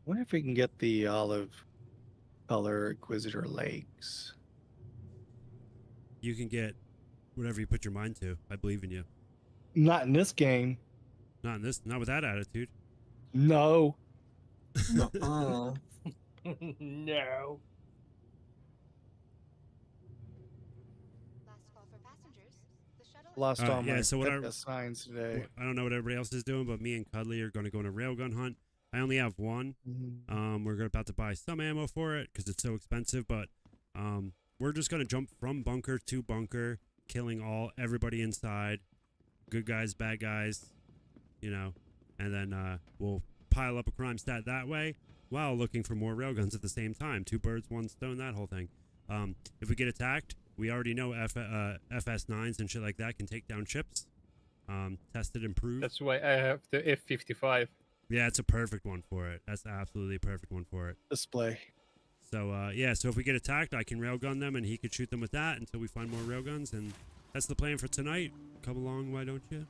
Wonder if we can get the olive color Inquisitor legs. You can get whatever you put your mind to. I believe in you. Not in this game. Not with that attitude. No. No. Last call for passengers. The shuttle. Lost all my so what signs today. I don't know what everybody else is doing, but me and Cuddly are going to go on a railgun hunt. I only have one. We're about to buy some ammo for it because it's so expensive, but we're just going to jump from bunker to bunker, killing everybody inside, good guys, bad guys, and then we'll pile up a crime stat that way while looking for more railguns at the same time. 2 birds, 1 stone, that whole thing. If we get attacked, we already know FS9s and shit like that can take down ships. Tested and proved. That's why I have the F-55. Yeah, it's a perfect one for it. That's absolutely a perfect one for it. Display. So, so if we get attacked, I can railgun them, and he could shoot them with that until we find more railguns, and that's the plan for tonight. Come along, why don't you?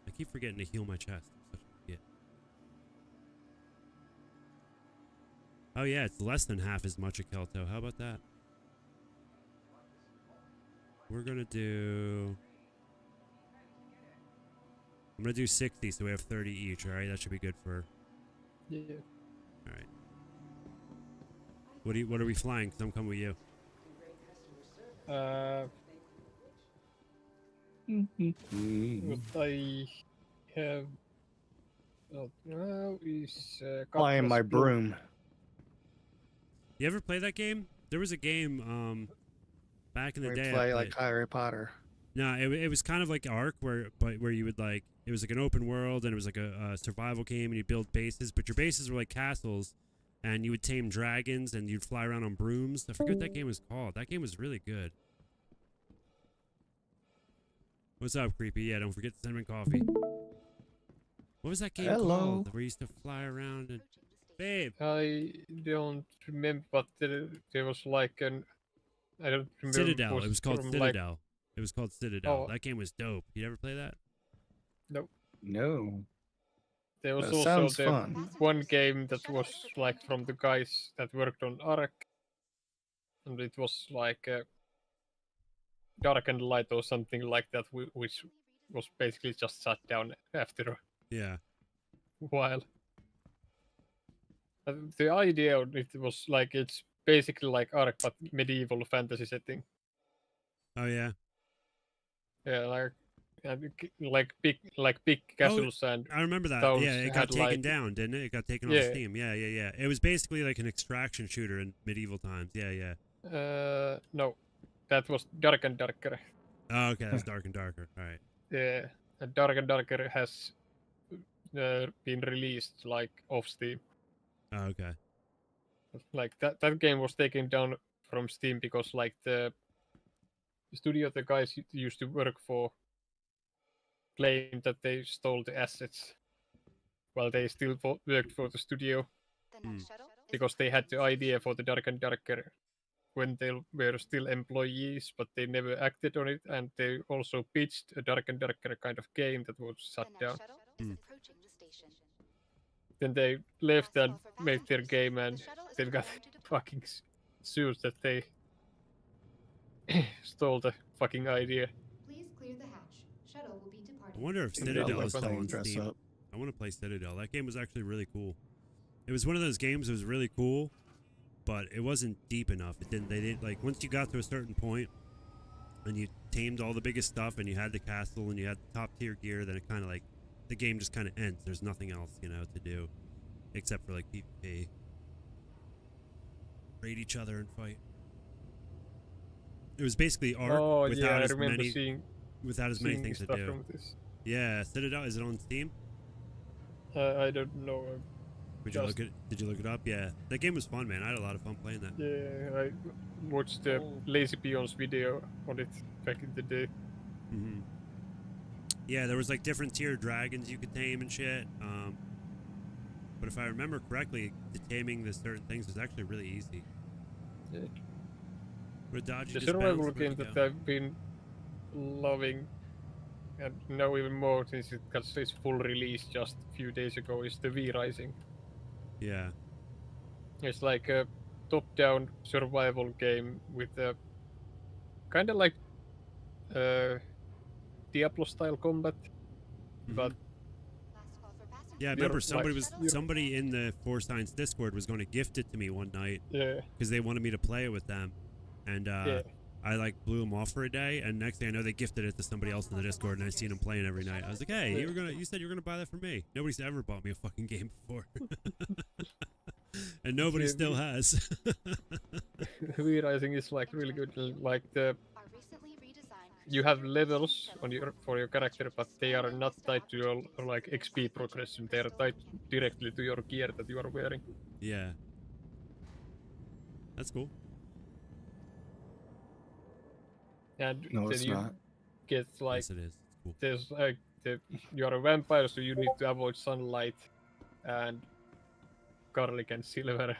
I keep forgetting to heal my chest. I'm such an idiot. Oh yeah, it's less than half as much a Kelto. How about that? We're gonna do... I'm gonna do 60, so we have 30 each, alright? That should be good for... Yeah. Alright. What are we flying? 'Cause I'm coming with you. What I have now is Flying my broom. You ever play that game? There was a game back in the day. Play like Harry Potter. No, it was kind of like Ark, where you would like, it was like an open world, and it was like a survival game, and you build bases, but your bases were like castles, and you would tame dragons, and you'd fly around on brooms. I forget what that game was called. That game was really good. What's up, Creepy? Yeah, don't forget the cinnamon coffee. What was that game called? Where you used to fly around and... Babe! I don't remember, but there was like an... I don't remember. Citadel. It was called from, Citadel. Like... It was called Citadel. Oh. That game was dope. You ever play that? Nope. No. There was That also sounds the fun. one game that was like from the guys that worked on Ark, and it was like Dark and Light or something like that, which was basically just shut down after a Yeah. while. The idea of it was like it's basically like Ark but medieval fantasy setting. Oh yeah. Yeah, like big castles and I remember that. towns Yeah, it got had, taken like- down, didn't it? It got taken off Yeah. Steam. Yeah, yeah, yeah. It was basically like an extraction shooter in medieval times. Yeah, yeah. No, that was Dark and Darker. Oh, okay, that's Dark and Darker. All right. Yeah, and Dark and Darker has been released like off Steam. Oh, okay. Like that game was taken down from Steam because like the studio the guys used to work for claimed that they stole the assets while they still worked for the studio The next shuttle is because they had the idea for the Dark and Darker when they were still employees, but they never acted on it, and they also pitched a Dark and Darker kind of game that was the shut next down. shuttle is approaching the station. Then they left Last and call for made their passengers. game, The and shuttle is they've got preparing to depart. fucking sued that they stole the fucking idea. Please clear the hatch. Shuttle will be I departing. wonder if Yeah, Citadel like is still playing on dress Steam. up. I want to play Citadel. That game was actually really cool. It was one of those games that was really cool, but it wasn't deep enough. It didn't. They didn't like once you got to a certain point, and you tamed all the biggest stuff, and you had the castle, and you had the top tier gear. Then it kind of like the game just kind of ends. There's nothing else, to do, except for like PvP. Raid each other and fight. It was basically art without as many things to do. Yeah, Citadel, is it on Steam? I don't know. Did you look it up? Yeah, that game was fun, man. I had a lot of fun playing that. Yeah, I watched the Lazy Peons video on it back in the day. Mm-hmm. Yeah, there was like different tier dragons you could tame and shit. But if I remember correctly, the taming the certain things was actually really easy. Yeah. The survival game that I've been loving, and now even more since it got its full release just a few days ago, is the V Rising. Yeah. It's like a top-down survival game with a kind of like Diablo-style combat, but yeah, I remember somebody in the Four Signs Discord was going to gift it to me one night. Yeah. Because they wanted me to play it with them, and I like blew them off for a day. And next thing I know, they gifted it to somebody else in the Discord, and I seen them playing every night. I was like, hey, you said you were gonna buy that for me. Nobody's ever bought me a fucking game before, and nobody still has. V Rising is like really good. Like you have levels for your character, but they are not tied to your like XP progression. They are tied directly to your gear that you are wearing. Yeah, that's cool. And no, then it's you not. get like yes, it is. It's cool. there's like you are a vampire, so you need to avoid sunlight and garlic and silver.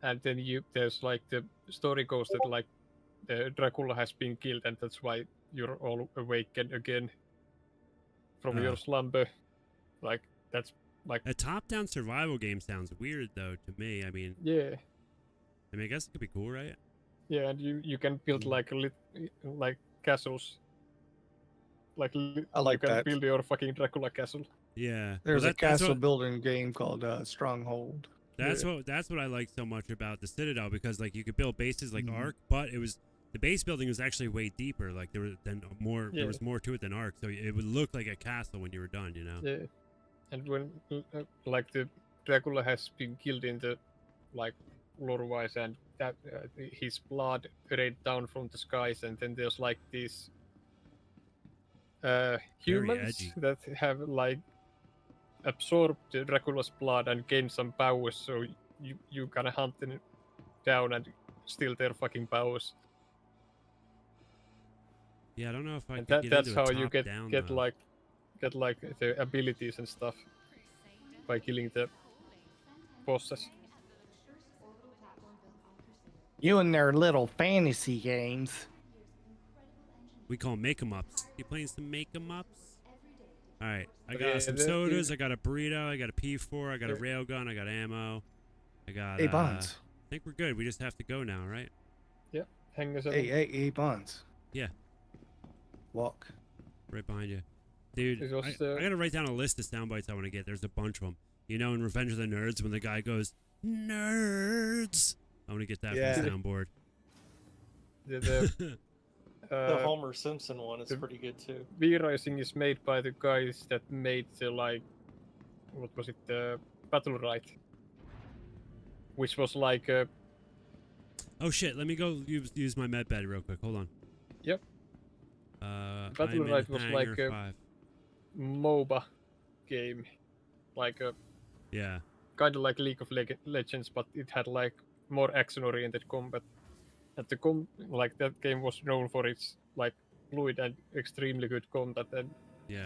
And then there's like the story goes that like Dracula has been killed, and that's why you're all awakened again from your slumber. Like that's like a top-down survival game sounds weird though to me. I mean, yeah. I guess it could be cool, right? Yeah, and you can build like like castles. Like I like you can that. build your fucking Dracula castle. Yeah. There's a castle building game called Stronghold. That's what I like so much about the Citadel, because like you could build bases like Ark, but the base building was actually way deeper. Like there was more to it than Ark, so it would look like a castle when you were done. Yeah, and when like the Dracula has been killed in the like lore-wise, and that his blood rained down from the skies, and then there's like these humans that have like absorbed the Dracula's blood and gained some powers, so you kind of hunt them down and steal their fucking powers. Yeah, I don't know if I. And could that's get into how you get though. get like the abilities and stuff by killing the bosses. You and their little fantasy games. We call 'em make 'em ups. You playing some make 'em ups? All right, I got some sodas. I got a burrito. I got a P4. I got a railgun. I got ammo. I got. Hey, Bonds. I think we're good. We just have to go now, right? Yeah, hang us up. Hey, Bonds. Yeah. Walk. Right behind you, dude. It was, I gotta write down a list of sound bites I want to get. There's a bunch of them. In Revenge of the Nerds, when the guy goes nerds, I want to get that from the soundboard. The Homer Simpson one is pretty good too. V Rising is made by the guys that made the what was it, the Battle Right, which was like oh shit! Let me go use my med bed real quick. Hold on. Yep. Battle Right was like a 5. MOBA game, like a kind of like League of Legends, but it had like more action-oriented combat. And that game was known for its like fluid and extremely good combat, and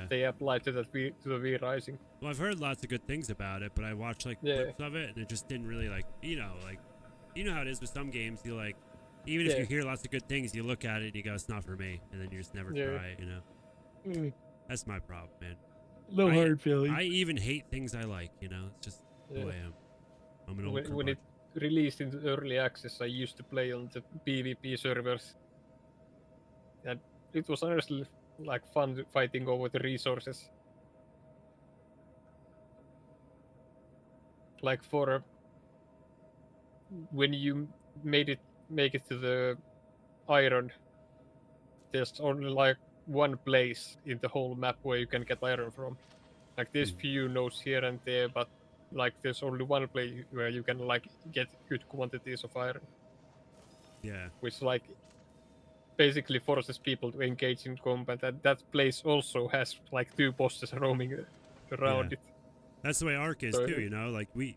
they applied to that to the V Rising. Well, I've heard lots of good things about it, but I watched like clips of it, and it just didn't really you know how it is with some games. You like, even if you hear lots of good things, you look at it and you go, "It's not for me," and then you just never try it. That's my problem, man. No hard feelings. I even hate things I like. It's just the way I am. I'm an old when it released in early access, I used to play on the PvP servers, and it was honestly like fun fighting over the resources. like for when you make it to the iron, there's only like one place in the whole map where you can get iron from. Like there's few nodes here and there, but like there's only one place where you can like get good quantities of iron. Yeah. Which like basically forces people to engage in combat, and that place also has like 2 bosses roaming around Yeah. it. That's the way Ark is So too, you know. Like we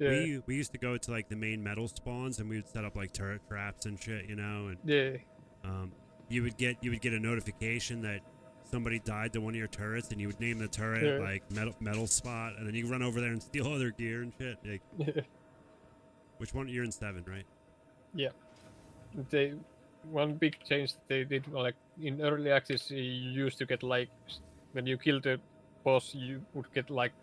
used to go to like the main metal spawns, and we would set up like turret traps and shit, you know. And yeah, you would get a notification that somebody died to one of your turrets, and you would name the turret Yeah. like metal spot, and then you run over there and steal all their gear and shit. Like, which one? You're in 7, right? yeah. One big change they did, like in early access, you used to get like when you kill the boss, you would get like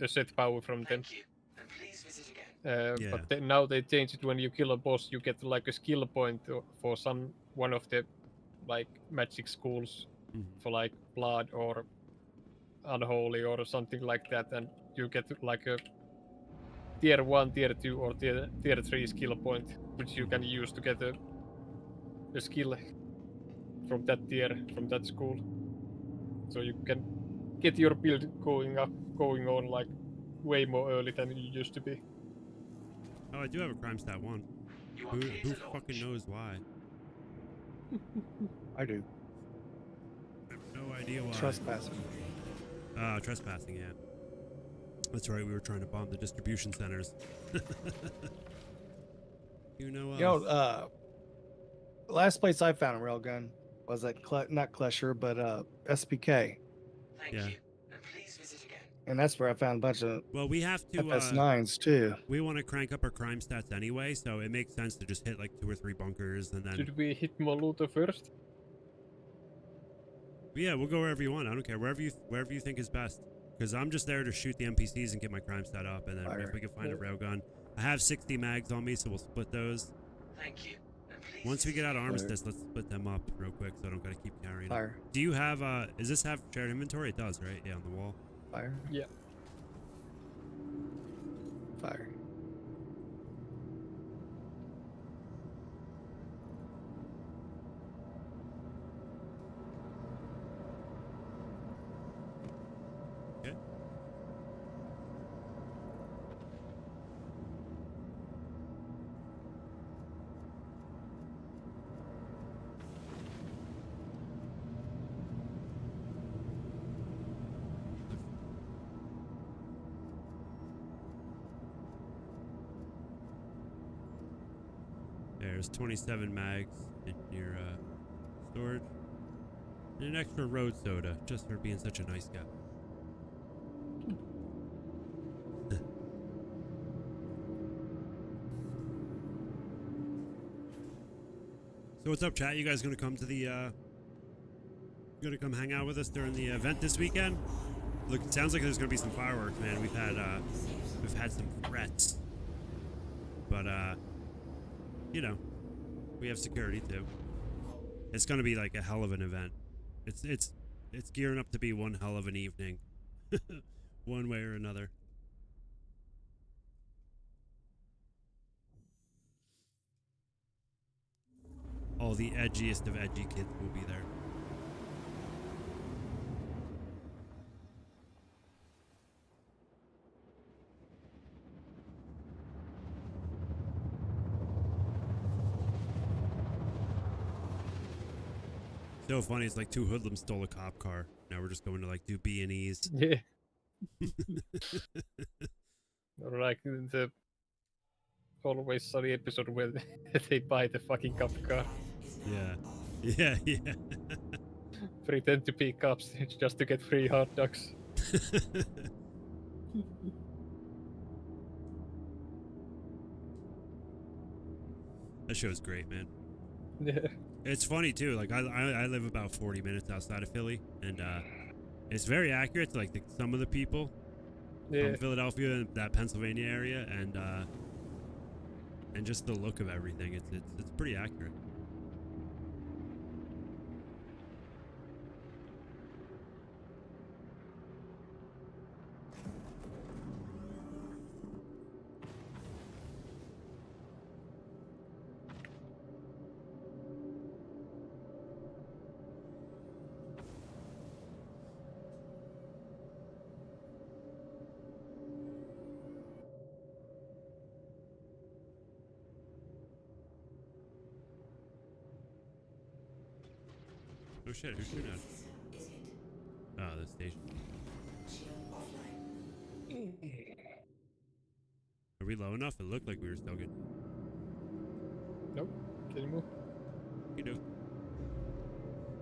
a set power from them. Thank you, and please visit again. Yeah. But now they changed it. When you kill a boss, you get like a skill point for one of the like magic schools for like blood or unholy or something like that, and you get like a tier 1, tier 2, or tier 3 skill point, which you can use to get a skill from that tier, from that school. So you can get your build going on like way more early than you used to be. Oh, I do have a crime stat 1. Who fucking knows why? I do. I have no idea why. Trespassing. Trespassing, yeah. That's right, we were trying to bomb the distribution centers. You know, You know, last place I found a railgun was at not Klesher, but SPK, Thank Yeah. you, and please visit again. and that's where I found a bunch of well, we have to FS9s too. we want to crank up our crime stats anyway, so it makes sense to just hit like 2 or 3 bunkers and then Should we hit Moluto first? yeah, we'll go wherever you want. I don't care. Wherever you think is best. Because I'm just there to shoot the NPCs and get my crime stat up, and then Fire. if we can find a railgun. I have 60 mags on me, so we'll split those. Thank you, and please. Once we get out of Fire. Armistice, let's split them up real quick, so I don't gotta keep carrying them. Fire. Do you have does this have shared inventory? It does, right? Yeah, on the wall. Fire. Yeah. Fire. Okay. There's 27 mags in your storage. And an extra road soda, just for being such a nice guy. So what's up, chat? You guys gonna come to the gonna come hang out with us during the event this weekend? Look, it sounds like there's gonna be some fireworks, man. We've had some threats, but you know, we have security too. It's gonna be like a hell of an event. It's gearing up to be one hell of an evening, one way or another. All the edgiest of edgy kids will be there. So funny, it's like 2 hoodlums stole a cop car. Now we're just going to like do B&Es. Yeah. Or like the Always Sunny episode where they buy the fucking cop car. Yeah. Pretend to be cops just to get free hot dogs. That show's great, man. Yeah. It's funny too. Like I live about 40 minutes outside of Philly, and it's very accurate to like some of the people from Philadelphia and that Pennsylvania area, and just the look of everything. It's pretty accurate. Oh shit, who's shooting at us? Is it? Oh, the station. Shield offline. Are we low enough? It looked like we were still good. Nope. Can you move? You do.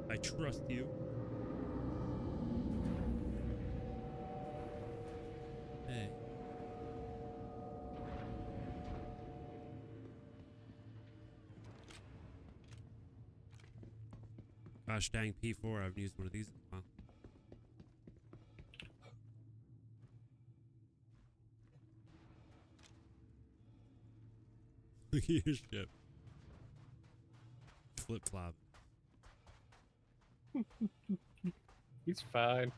I trust you. Hey. Gosh dang P4, I haven't used one of these in a while. Look at your ship. Flip flop. It's fine.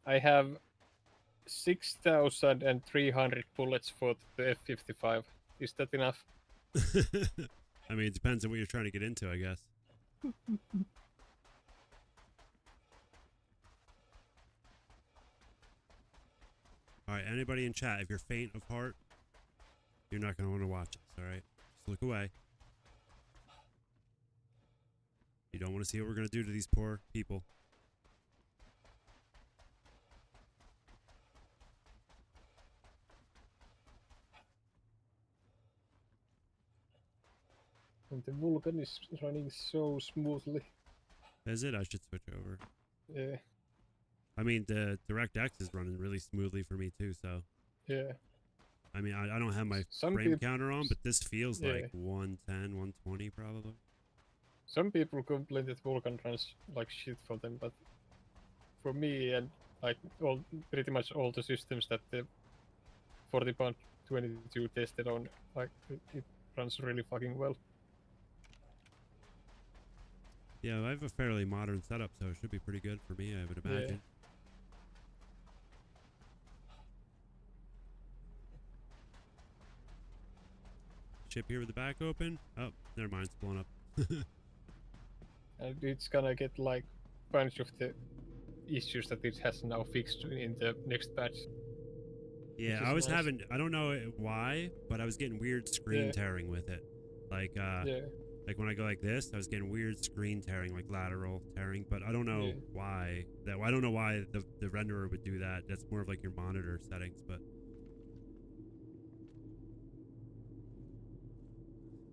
I have 6,300 bullets for the F-55. Is that enough? I mean, it depends on what you're trying to get into, I guess. Alright, anybody in chat, if you're faint of heart, you're not going to want to watch us, alright? Just look away. You don't want to see what we're going to do to these poor people. And the Vulcan is running so smoothly. Is it? I should switch over. Yeah. I mean, the DirectX is running really smoothly for me too, so. Yeah. I mean, I don't have my frame counter on, but this feels like 110, 120 probably. Some people complain that Vulcan runs like shit for them, but for me and like pretty much all the systems that the 40.22 tested on, like it runs really fucking well. Yeah, I have a fairly modern setup, so it should be pretty good for me, I would imagine. Ship here with the back open. Oh, never mind, it's blown up. And it's gonna get like a bunch of the issues that it has now fixed in the next patch. Yeah, I was having, I don't know why, but I was getting weird screen tearing with it. Like, like when I go like this, I was getting weird screen tearing, like lateral tearing, but I don't know why. I don't know why the renderer would do that. That's more of like your monitor settings, but.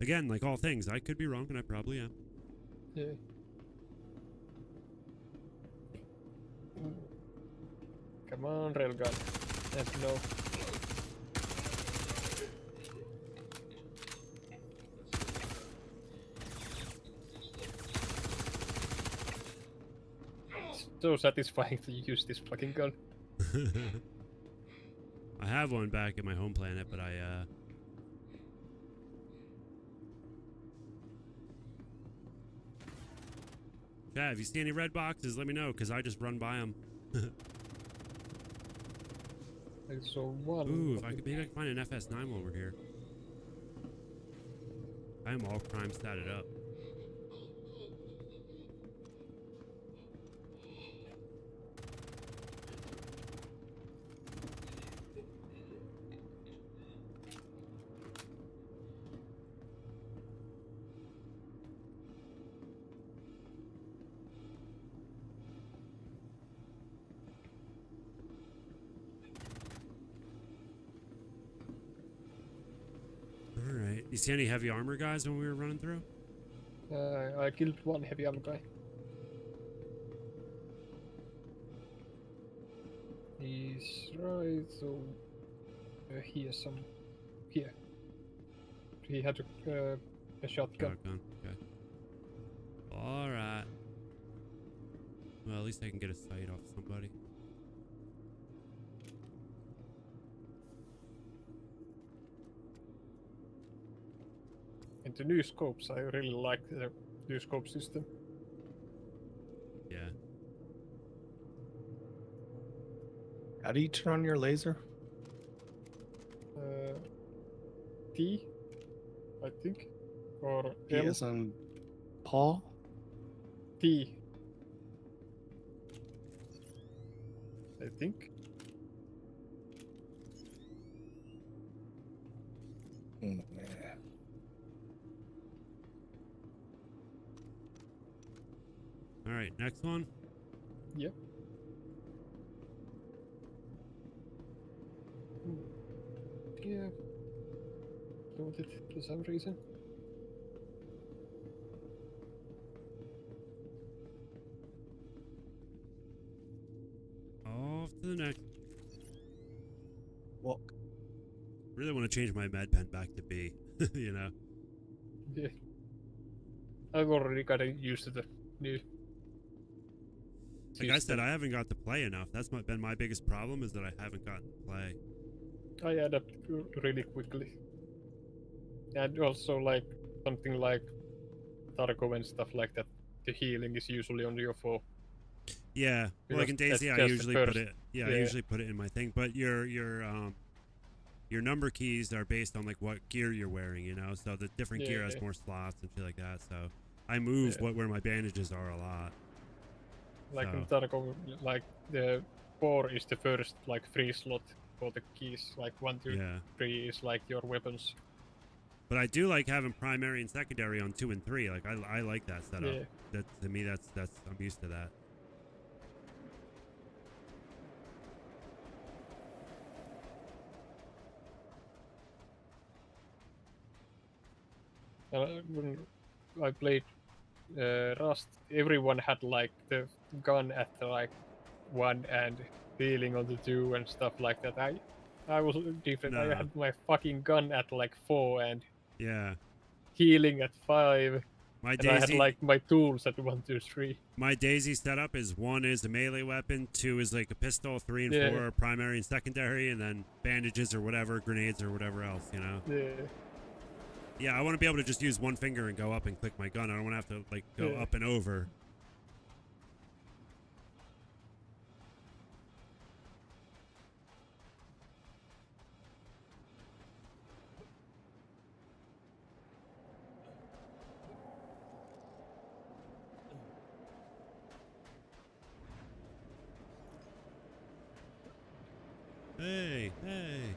Again, like all things, I could be wrong, and I probably am. Yeah. Come on, railgun. Let's go. It's so satisfying to use this fucking gun. I have one back at my home planet, but yeah, if you see any red boxes, let me know, because I just run by them. So one. Ooh, if I could, maybe I can find an FS9 while we're here. I am all crime statted up. Alright. You see any heavy armor guys when we were running through? I killed one heavy armor guy. He's right, so here's some. Here. He had a shotgun. Okay. Alright. Well, at least I can get a sight off somebody. And the new scopes, I really like the new scope system. Yeah. How do you turn on your laser? T, I think, or P L. as in Paul? T. I think. Yeah. All right, next one. Yep. Yeah. Don't it for some reason. Off to the next. Walk. Really want to change my med pen back to B. You know. Yeah. I've already got used to the new. Like I said, I haven't got to play enough. That's been my biggest problem, is that I haven't gotten to play. I adapt really quickly. And also, like, something like Tarkov and stuff like that, the healing is usually on your 4. Yeah, well, like in Because DayZ, that's I just the usually first- put it. Yeah, I yeah. usually put it in my thing. But your number keys are based on like what gear you're wearing, you know. So the different gear has Yeah. more slots and shit like that. So I move Yeah. where my bandages are a lot. Like in So- Tarkov, like the 4 is the first like free slot for the keys. Like 1, 2, Yeah. 3 is like your weapons. But I do like having primary and secondary on 2 and 3. Like I like that setup. Yeah. That to me, that's I'm used to that. When I played Rust, everyone had like the gun at like 1 and healing on the 2 and stuff like that. I was different. I Nah. had my fucking gun at like 4 and Yeah. healing at 5. My And I had DayZ like my tools at 1, 2, 3. my DayZ setup is 1 is a melee weapon, 2 is like a pistol, 3 and Yeah. 4 are primary and secondary, and then bandages or whatever, grenades or whatever else, you know. Yeah. Yeah, I want to be able to just use one finger and go up and click my gun. I don't want to have to like go Yeah. up and over. Hey, hey.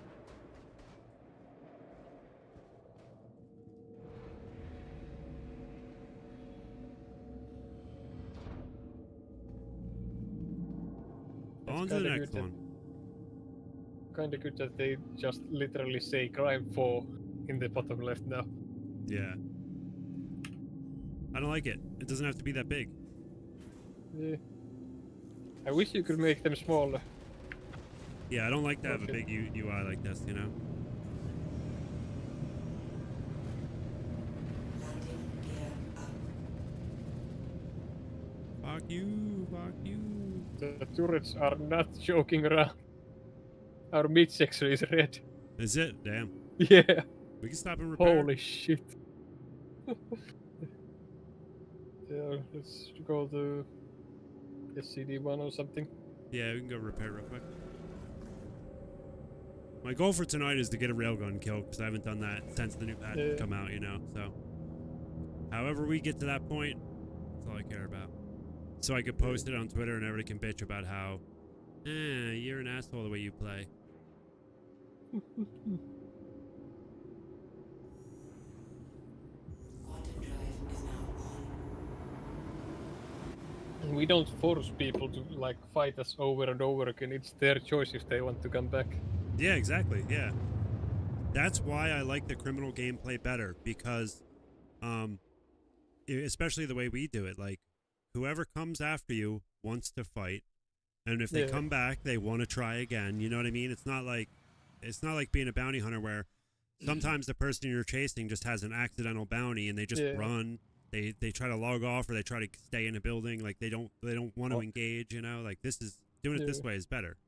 On to the next one. Kinda good that they just literally say crime 4 in the bottom left now. Yeah. I don't like it. It doesn't have to be that big. Yeah. I wish you could make them smaller. Yeah, I don't like to have a Okay. big UI like this, you know? Fuck you, fuck you. The turrets are not joking around. Our mid-section is red. Is it? Damn. Yeah. We can stop and repair. Holy shit. Yeah, let's go to SCD-1 or something. Yeah, we can go repair real quick. My goal for tonight is to get a railgun kill, because I haven't done that since the new patch Yeah. come out, you know, so. However we get to that point, that's all I care about. So I could post it on Twitter and everybody can bitch about how, you're an asshole the way you play. And we don't force people to like fight us over and over again. It's their choice if they want to come back. Yeah, exactly. Yeah. That's why I like the criminal gameplay better, because especially the way we do it, like whoever comes after you wants to fight, and if they Yeah. come back, they want to try again. You know what I mean? It's not like being a bounty hunter where sometimes the person you're chasing just has an accidental bounty and they just Yeah. run. They try to log off, or they try to stay in a building. Like they don't want to Oh. engage. You know, like this is doing it this Yeah. way is better.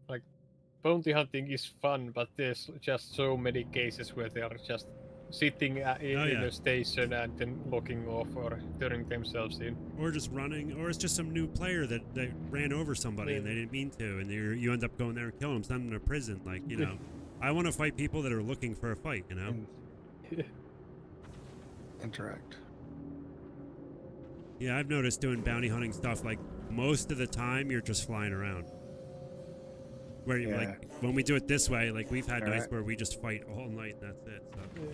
Like bounty hunting is fun, but there's just so many cases where they are just sitting in yeah. a station and then logging off or turning themselves in. Or just running, or it's just some new player that ran over somebody and Yeah. they didn't mean to, and you end up going there and killing them, sending them to prison. Like, you know, I want to fight people that are looking for a fight, you know? And interact. Yeah, I've noticed doing bounty hunting stuff like most of the time you're just flying around. Where you Yeah. like when we do it this way, like we've had nights Alright. where we just fight all night and that's it. So.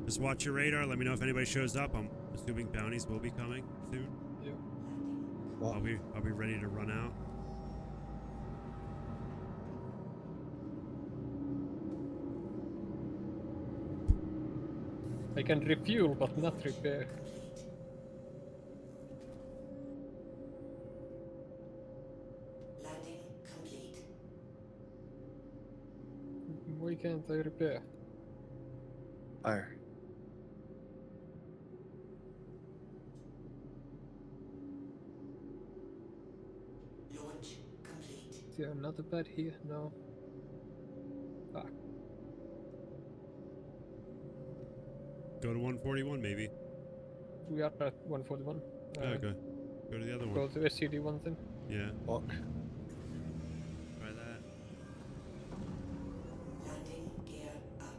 Just watch your radar. Let me know if anybody shows up. I'm assuming bounties will be coming soon. Yeah. I'll be ready to run out. I can refuel, but not repair. Landing complete. Why can't I repair? Fire. Launch complete. Is there another pad here? No. Fuck. Go to 141 maybe. We are at 141. Go to the other Go one. to SCD-1 then. Yeah. Walk. Try that. Landing gear up.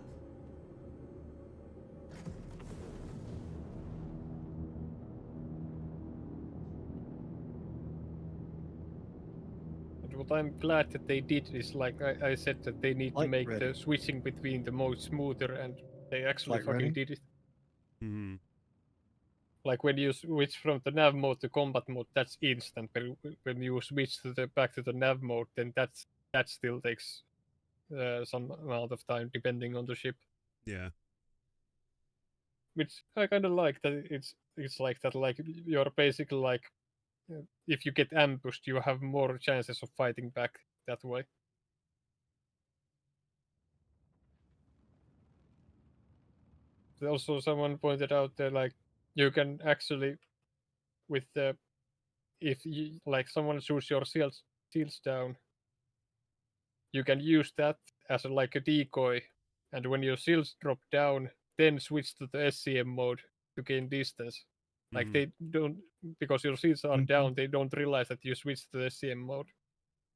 And what I'm glad that they did is, like I said, that they need to Light make ready. the switching between the modes smoother, and they actually Light fucking ready. did it. Mm-hmm. Like when you switch from the nav mode to combat mode, that's instant. But when you switch to the back to the nav mode, then that still takes some amount of time depending on the ship. Yeah. Which I kind of like that it's like that. Like you're basically like, if you get ambushed, you have more chances of fighting back that way. Also, someone pointed out that like you can actually, with the, if you, like someone shoots your shields down, you can use that as like a decoy, and when your shields drop down, then switch to the SCM mode to gain distance. Like they don't, because your shields are down, they don't realize that you switched to the SCM mode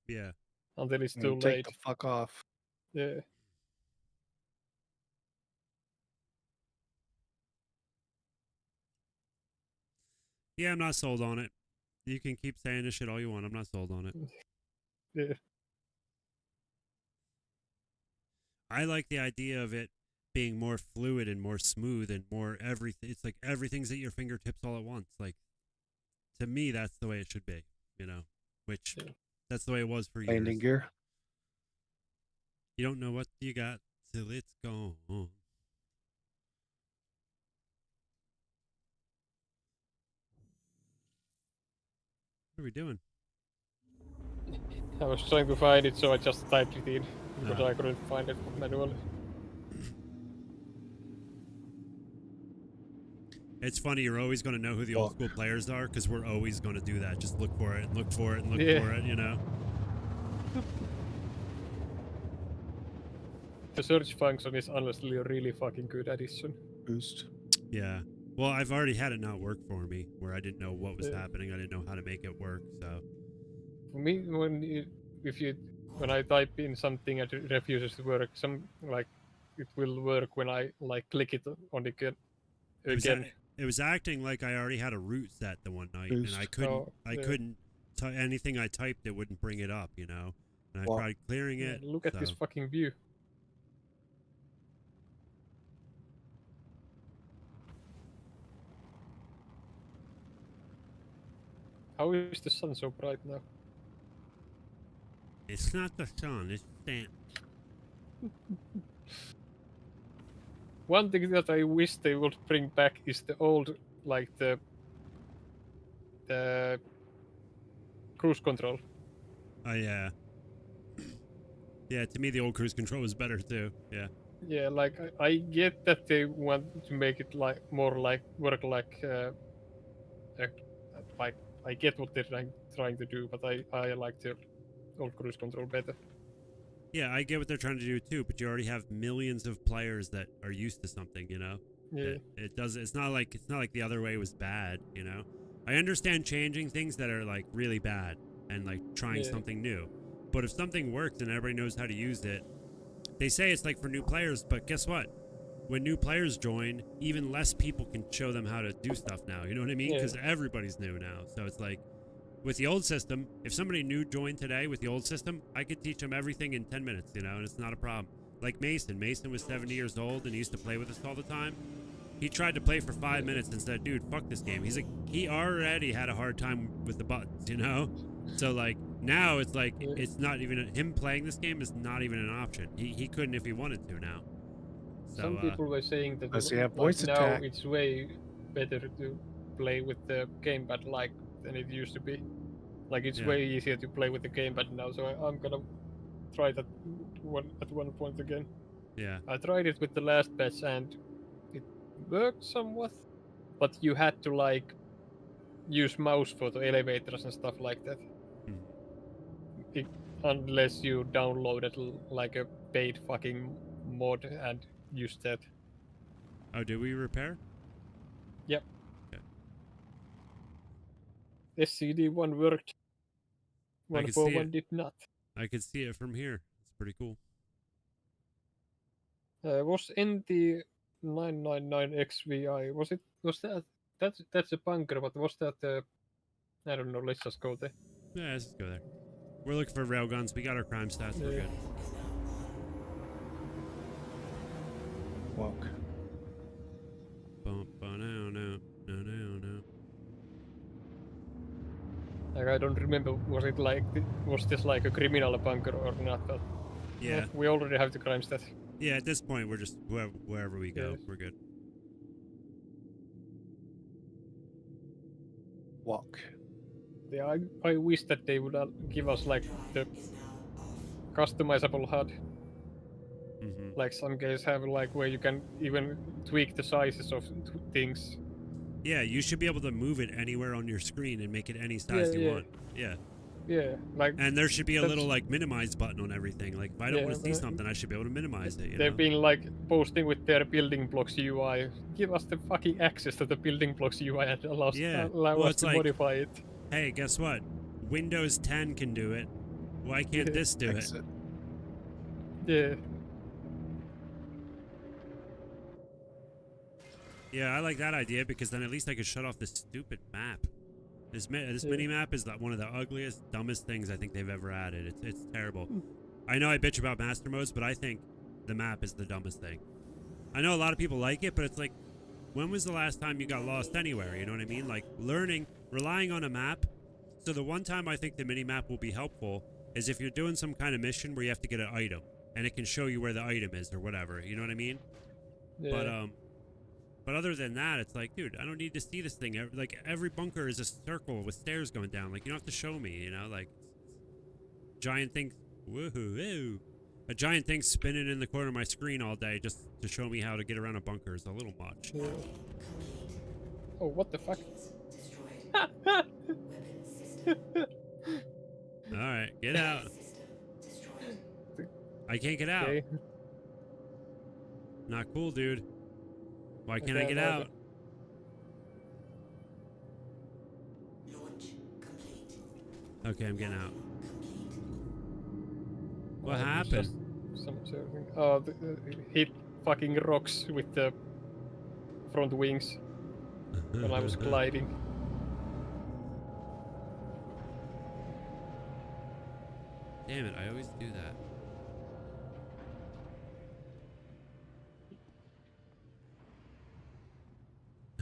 Yeah. until it's And too take late. the fuck off. Yeah. Yeah, I'm not sold on it. You can keep saying this shit all you want. I'm not sold on it. Yeah. I like the idea of it being more fluid and more smooth and more everything. It's like everything's at your fingertips all at once. Like, to me, that's the way it should be, you know, which that's the way it was for years. Landing gear. You don't know what you got till it's gone. What are we doing? I was trying to find it, so I just typed it in because Ah. I couldn't find it manually. It's funny, you're always going to know who the old school players are because we're always going to do that. Just look for it and look for it and look Yeah. for it, you know? The search function is honestly a really fucking good addition. Boost. Yeah. Well, I've already had it not work for me where I didn't know what was Yeah. happening. I didn't know how to make it work, so. For me, when I type in something and it refuses to work, it will work when I like click it on it again. It was acting like I already had a route set the one night, Boost. and I couldn't. Oh, I yeah. couldn't. Anything I typed, it wouldn't bring it up, you know. And I Well, tried clearing Yeah, it. look at this so- fucking view. How is the sun so bright now? It's not the sun. It's sand. One thing that I wish they would bring back is the old, like the cruise control. Oh yeah. Yeah, to me the old cruise control was better too. Yeah. Yeah, like I get that they want to make it like more like work like I get what they're trying to do, but I like the old cruise control better. Yeah, I get what they're trying to do too, but you already have millions of players that are used to something, you know. Yeah. It does. It's not like the other way was bad, you know. I understand changing things that are like really bad and like trying Yeah. something new, but if something works and everybody knows how to use it, they say it's like for new players. But guess what? when new players join, even less people can show them how to do stuff now. You know what I mean? Yeah. Because everybody's new now. So it's like, with the old system, if somebody new joined today with the old system, I could teach them everything in 10 minutes, you know, and it's not a problem. Like Mason. Mason was 70 years old and he used to play with us all the time. He tried to play for 5 minutes and said, dude, fuck this game. He's like, he already had a hard time with the buttons, you know? So, like, now it's like, it's not even, him playing this game is not even an option. He couldn't if he wanted to now. So, Some people were saying that Unless you have like, voice now attack. it's way better to play with the gamepad like than it used to be. Like it's Yeah. way easier to play with the gamepad now, so I'm gonna try that at one point again. yeah. I tried it with the last patch and it worked somewhat, but you had to like use mouse for the elevators and stuff like that. Mhm. Unless you downloaded like a paid fucking mod and used that. Oh, did we repair? Yep. Okay. SCD-1 worked. I can see 141 it. did not. I could see it from here. It's pretty cool. Was NT 999XVI? That's a bunker? But was that? I don't know. Let's just go there. Yeah, let's just go there. We're looking for railguns. We got our crime stats. We're Yeah. good. Walk. Bum, ba, no, no, no, no, no. Like, I don't remember. Was this like a criminal bunker or not? But Yeah. we already have the crime stat. Yeah, at this point, we're just wherever we go, Yes. we're good. Walk. Yeah, I wish that they would give us like the customizable HUD. Mm-hmm. Like some games have like where you can even tweak the sizes of things. Yeah, you should be able to move it anywhere on your screen and make it any size Yeah, you yeah. want. Yeah. Yeah, like And there should be a that's- little like minimize button on everything. Like if I don't Yeah, want to see but- something, I should be able to minimize it. You they've know? been like posting with their building blocks UI. Give us the fucking access to the building blocks UI and allow Yeah, allow well, us it's to like- modify it. Hey, guess what? Windows 10 can do it. Why can't Yeah. this do it? Exit. Yeah. Yeah, I like that idea because then at least I could shut off this stupid map. This Yeah. mini map is one of the ugliest, dumbest things I think they've ever added. It's terrible. Hmm. I know I bitch about master modes, but I think the map is the dumbest thing. I know a lot of people like it, but it's like, when was the last time you got lost anywhere? You know what I mean? Like relying on a map. So the one time I think the mini map will be helpful is if you're doing some kind of mission where you have to get an item and it can show you where the item is or whatever. You know what I mean? Yeah. But other than that, it's like, dude, I don't need to see this thing. Like, every bunker is a circle with stairs going down. Like, you don't have to show me, you know? Like, giant thing, woohoo, a giant thing spinning in the corner of my screen all day just to show me how to get around a bunker is a little much. Yeah. Oh, what the fuck? All right, get out. I can't get out. Okay. Not cool, dude. Why can't I Okay, get no, out? Okay, I'm getting out. What It's happened? just some surfing. Oh, hit fucking rocks with the front wings when I was gliding. Damn it, I always do that.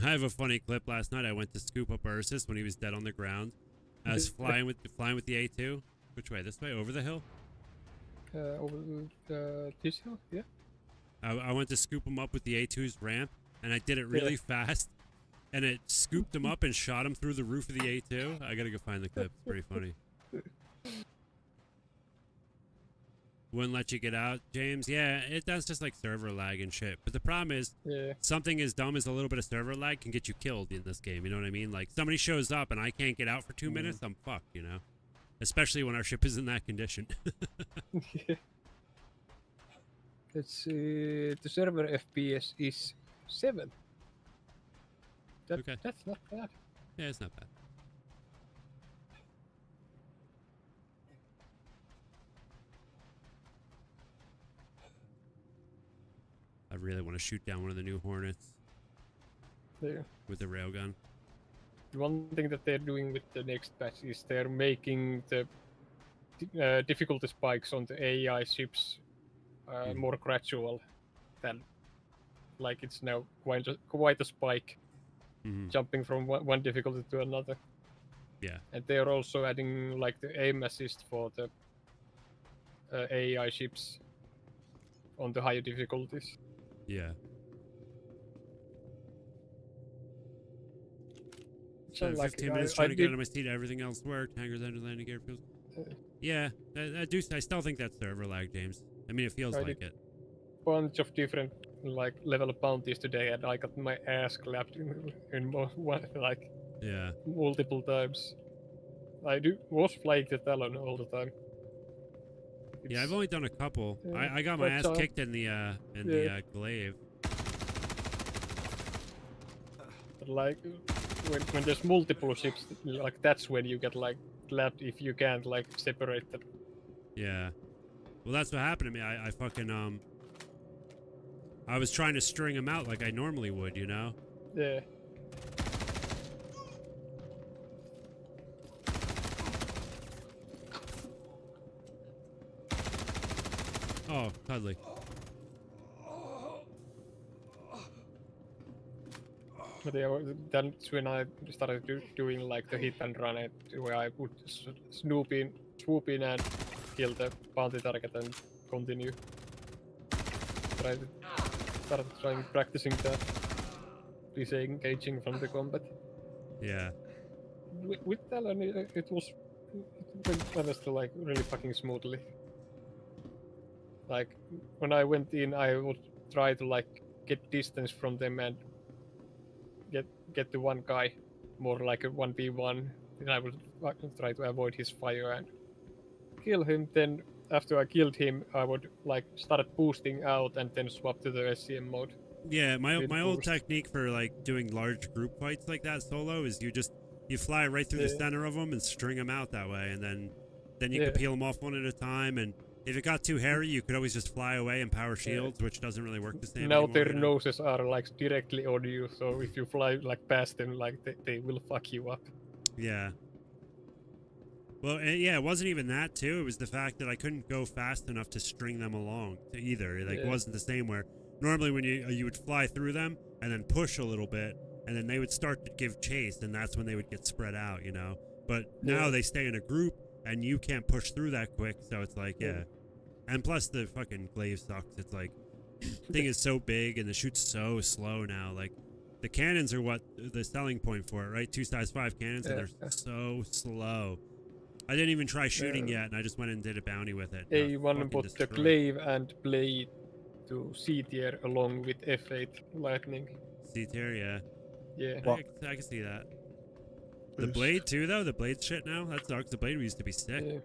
I have a funny clip. Last night I went to scoop up Ursus when he was dead on the ground. I was flying with the A2. Which way? This way? Over the hill? Over this hill? Yeah. I went to scoop him up with the A2's ramp, and I did it really fast. And it scooped him up and shot him through the roof of the A2. I gotta go find the clip. It's pretty funny. Wouldn't let you get out, James. Yeah, that's just like server lag and shit. But the problem is, something as dumb as a little bit of server lag can get you killed in this game. You know what I mean? Like, somebody shows up and I can't get out for 2 minutes, I'm fucked, you know? Especially when our ship is in that condition. Let's see. The server FPS is 7. Okay. That's not bad. Yeah, it's not bad. I really want to shoot down one of the new Hornets Yeah. with the railgun. One thing that they're doing with the next patch is they're making the difficulty spikes on the AI ships more gradual than like it's now quite a spike jumping from one difficulty to another. Yeah. And they're also adding like the aim assist for the AI ships on the higher difficulties. Yeah. So, So like, 15 minutes I trying to get did- out of my seat. Everything else worked. Hangars under landing airfields. Yeah, I still think that's server lag, James. I mean, it feels I like did- it. Bunch of different like level of bounties today, and I got my ass clapped in like Yeah. multiple times. I was flying the Talon all the time. Yeah, I've only done a couple. Yeah, I got my but, ass kicked in the glaive. But like when there's multiple ships, like that's when you get like clapped if you can't like separate them. Yeah. Well, that's what happened to me. I fucking I was trying to string them out like I normally would, you know? Yeah. Oh, cuddly. But yeah, that's when I started doing like the hit and run it, where I would swoop in and kill the bounty target and continue. Started practicing that, disengaging from the combat. Yeah. With Talon, it went like really fucking smoothly. Like when I went in, I would try to like get distance from them and get the one guy more like a 1v1. Then I would try to avoid his fire and kill him. Then after I killed him, I would like start boosting out and then swap to the SCM mode. Yeah, my With old boost. technique for like doing large group fights like that solo is you fly right through the Yeah. center of them and string them out that way, and then you Yeah. could peel them off one at a time. And if it got too hairy, you could always just fly away and power shields, which doesn't really work the same. Now anymore, their you know? noses are like directly on you, so if you fly like past them, like they will fuck you up. Yeah. Well, yeah, it wasn't even that too. It was the fact that I couldn't go fast enough to string them along either. Like it Yeah. wasn't the same where normally when you would fly through them and then push a little bit, and then they would start to give chase, and that's when they would get spread out, you know. But now Yeah. they stay in a group, and you can't push through that quick. So it's like, yeah. And plus the fucking glaive sucks. It's like thing is so big and the shoot's so slow now. Like the cannons are what the selling point for it, right? 2 size 5 cannons, and Yeah. they're so slow. I didn't even try shooting Yeah. yet, and I just went and did a bounty with it. A1 fucking bought the destroyed. glaive and blade to C tier along with F8 lightning. C tier, yeah. Yeah. I can see that. The blade too, though. The blade shit now. That sucks. The blade used to be sick. Yeah.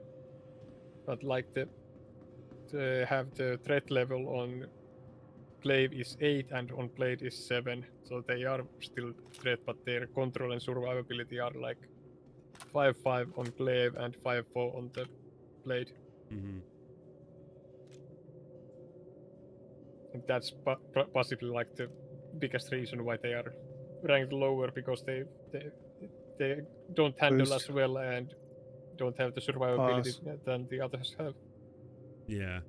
But like to have the threat level on glaive is 8 and on blade is 7, so they are still threat, but their control and survivability are like 5-5 on glaive and 5-4 on the blade. Mm-hmm. And that's possibly like the biggest reason why they are ranked lower, because they don't handle Boost. as well and don't have the survivability than the others have. Yeah.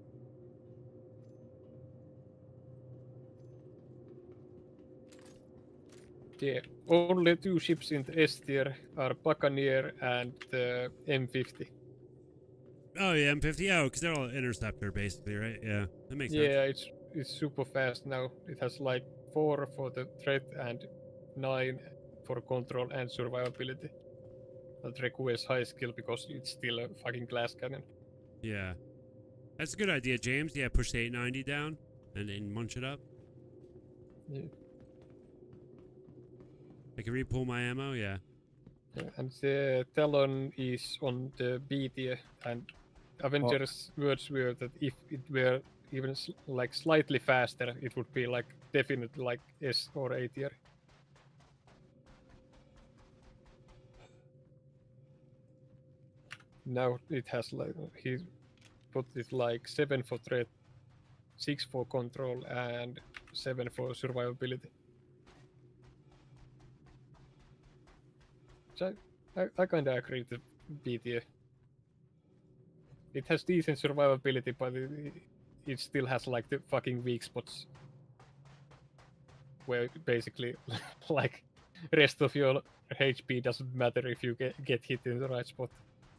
Yeah, only 2 ships in the S tier are Buccaneer and the M50. Oh yeah, M50. Oh, because they're all interceptor basically, right? Yeah, that makes sense. Yeah, it's super fast now. It has like 4 for the threat and 9 for control and survivability. That requires high skill because it's still a fucking glass cannon. Yeah. That's a good idea, James. Yeah, push the 890 down and munch it up. Yeah. I can repull my ammo, yeah. And the Talon is on the B tier, and Avengers words were that if it were even like slightly faster, it would be like definitely like S or A tier. Now it has like he put it like 7 for threat 6 for control and 7 for survivability. So I kind of agree to B tier. It has decent survivability, but it still has like the fucking weak spots. Where basically, like, rest of your HP doesn't matter if you get hit in the right spot.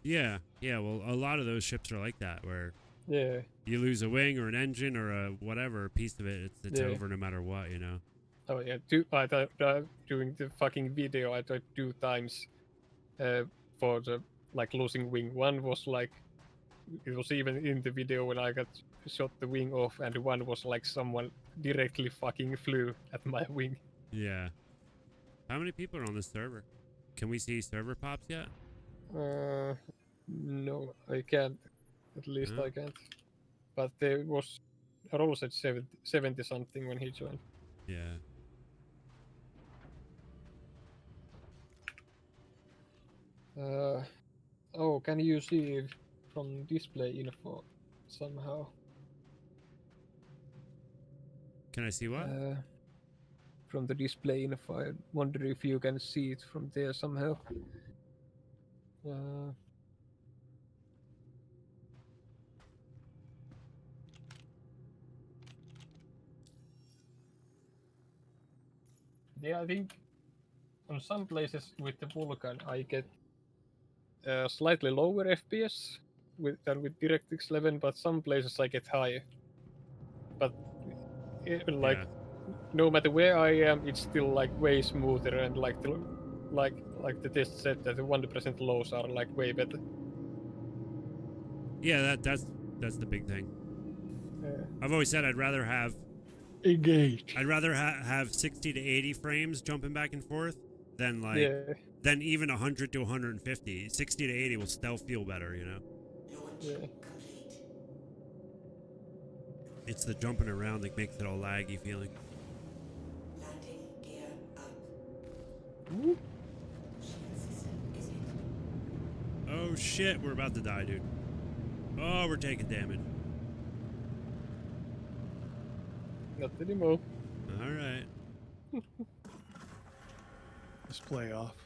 Yeah, well, a lot of those ships are like that, where Yeah. you lose a wing or an engine or a whatever, a piece of it, it's Yeah. over no matter what, you know? Oh yeah, I thought during the fucking video I tried 2 times for the like losing wing. One was like, it was even in the video when I got shot the wing off, and one was like someone directly fucking flew at my wing. Yeah. How many people are on this server? Can we see server pops yet? No, I can't. At least No? I can't. But there was, Rollo said 70 something when he joined. Yeah. Oh, can you see from display info somehow? Can I see what? From the display info, I wonder if you can see it from there somehow. Yeah, I think on some places with the Vulcan I get slightly lower FPS than with DirectX 11, but some places I get higher. But like, Yeah. no matter where I am, it's still like way smoother, and like the the test said that the 1% lows are like way better. Yeah, that's the big thing. I've always said I'd rather have engage. I'd rather have 60 to 80 frames jumping back and forth than like Yeah. than even 100 to 150. 60 to 80 will still feel better, you know. Yeah. It's the jumping around that makes it all laggy feeling. Landing gear up. Whoop. Shield system is hit. Oh shit, we're about to die, dude. Oh, we're taking damage. Not anymore. All right. Display off.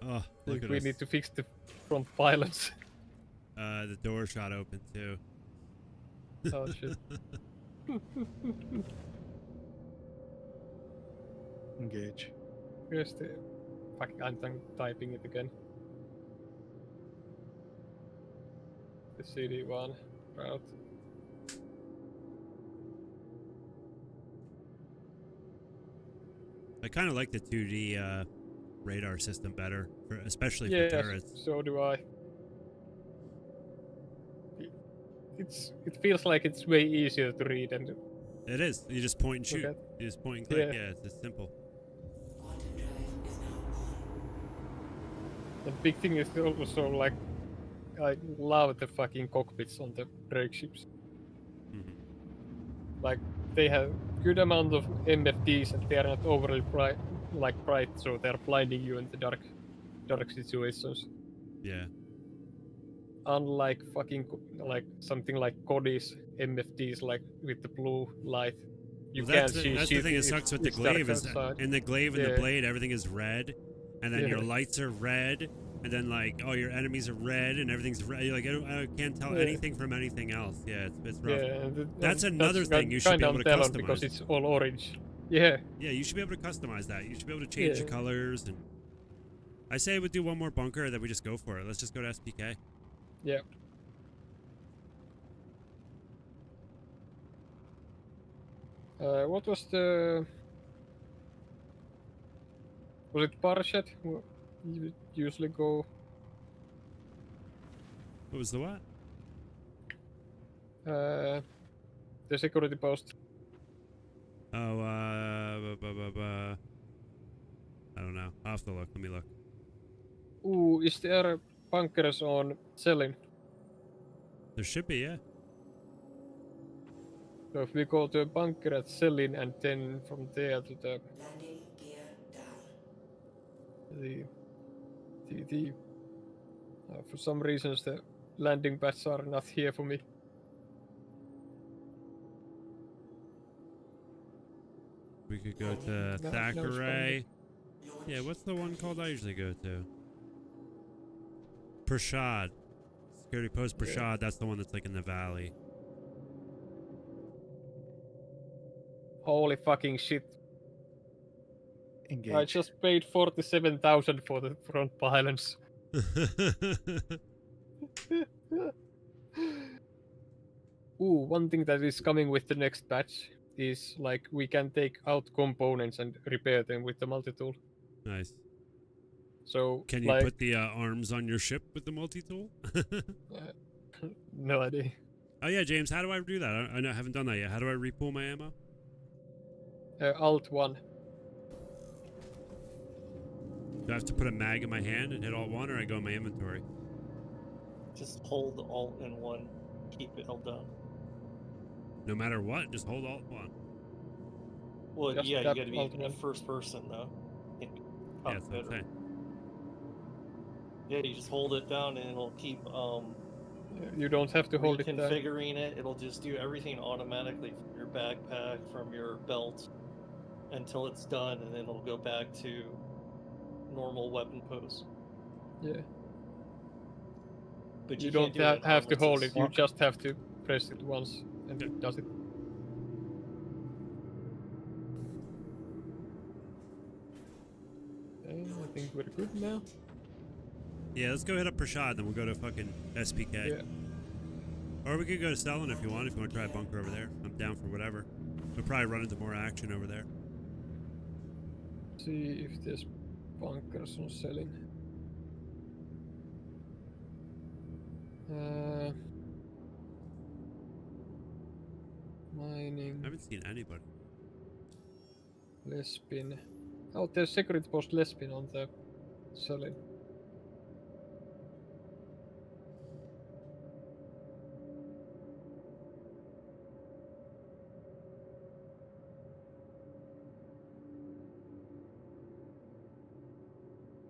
Oh, Think look at we us. need to fix the front pylons. The door shot open too. Oh shit. Engage. Here's the. Fuck, I'm typing it again. The CD1 route. I kind of like the 2D radar system better, especially Yeah, for turrets. so do I. It feels like it's way easier to read, and It is. You just point and shoot. Okay. You just point and click. Yeah. Yeah, it's as simple. Quantum drive is now on. the big thing is also like I love the fucking cockpits on the brake ships. Mhm. Like they have good amount of MFDs and they are not overly bright, so they're blinding you in the dark situations. Yeah. Unlike fucking like something like Cody's MFDs, like with the blue light, you Well, can't that's see the shit thing that if sucks with the it's dark glaive is outside. in the glaive and the Yeah. blade, everything is red, and then your Yeah. lights are red, and then like all your enemies are red, and everything's red. You're like I can't tell Yeah. anything from anything else. Yeah, it's rough. Yeah, and That's another thing you should be kinda able to untelling customize. because it's all orange. Yeah. Yeah, you should be able to customize that. You should be able to change the Yeah. colors, and I say we do one more bunker, and then we just go for it. Let's just go to SPK. Yeah. What was the? Was it Parshat? You usually go. What was the what? The security post. Oh, I don't know. I'll have to look. Let me look. Ooh, is there bunkers on Selin? There should be, yeah. So if we go to a bunker at Selin and then from there to the Landing gear down. the for some reasons the landing pads are not here for me. We could go to No, Thackeray. Yeah, what's the one called I usually go to? Prashad. Security Post Prashad, that's the one that's like in the valley. Holy fucking shit. Engage. I just paid 47,000 for the front pylons. Ooh, one thing that is coming with the next patch is like we can take out components and repair them with the multi-tool. Nice. So Can you like, put the arms on your ship with the multi-tool? no idea. Oh yeah, James, how do I do that? I haven't done that yet. How do I repool my ammo? Alt 1. Do I have to put a mag in my hand and hit Alt 1, or I go in my inventory? Just hold Alt and 1. Keep it held down. No matter what, just hold Alt 1. Well, Just yeah, you tap gotta be Alt in 1. first person, though. Can't be Yeah, that's what I'm cockpit or- saying. Yeah, you just hold it down and it'll keep You don't have to hold it down. reconfiguring it. It'll just do everything automatically from your backpack, from your belt, until it's done, and then it'll go back to normal weapon pose. Yeah. But You can't don't do it in have to hold it. Homitzes. You just have to press it once and it does it. Okay, I think we're good now. Yeah, let's go hit up Prashad, then we'll go to fucking SPK. Yeah. Or we could go to Stellan if you want to try a bunker over there. I'm down for whatever. We'll probably run into more action over there. See if there's bunkers on selling. Mining. I haven't seen anybody. Lespin. Oh, there's security post Lespin on the selling.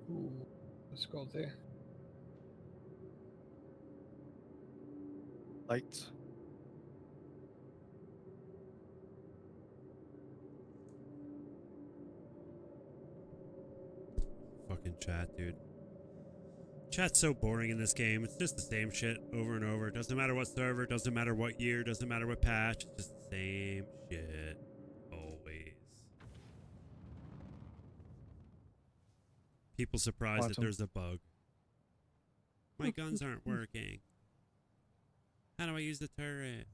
Ooh, let's go there. Lights. Fucking chat, dude. Chat's so boring in this game. It's just the same shit over and over. Doesn't matter what server, doesn't matter what year, doesn't matter what patch. It's just the same shit. Always. People surprised that Quantum. there's a bug. My guns aren't working. How do I use the turret?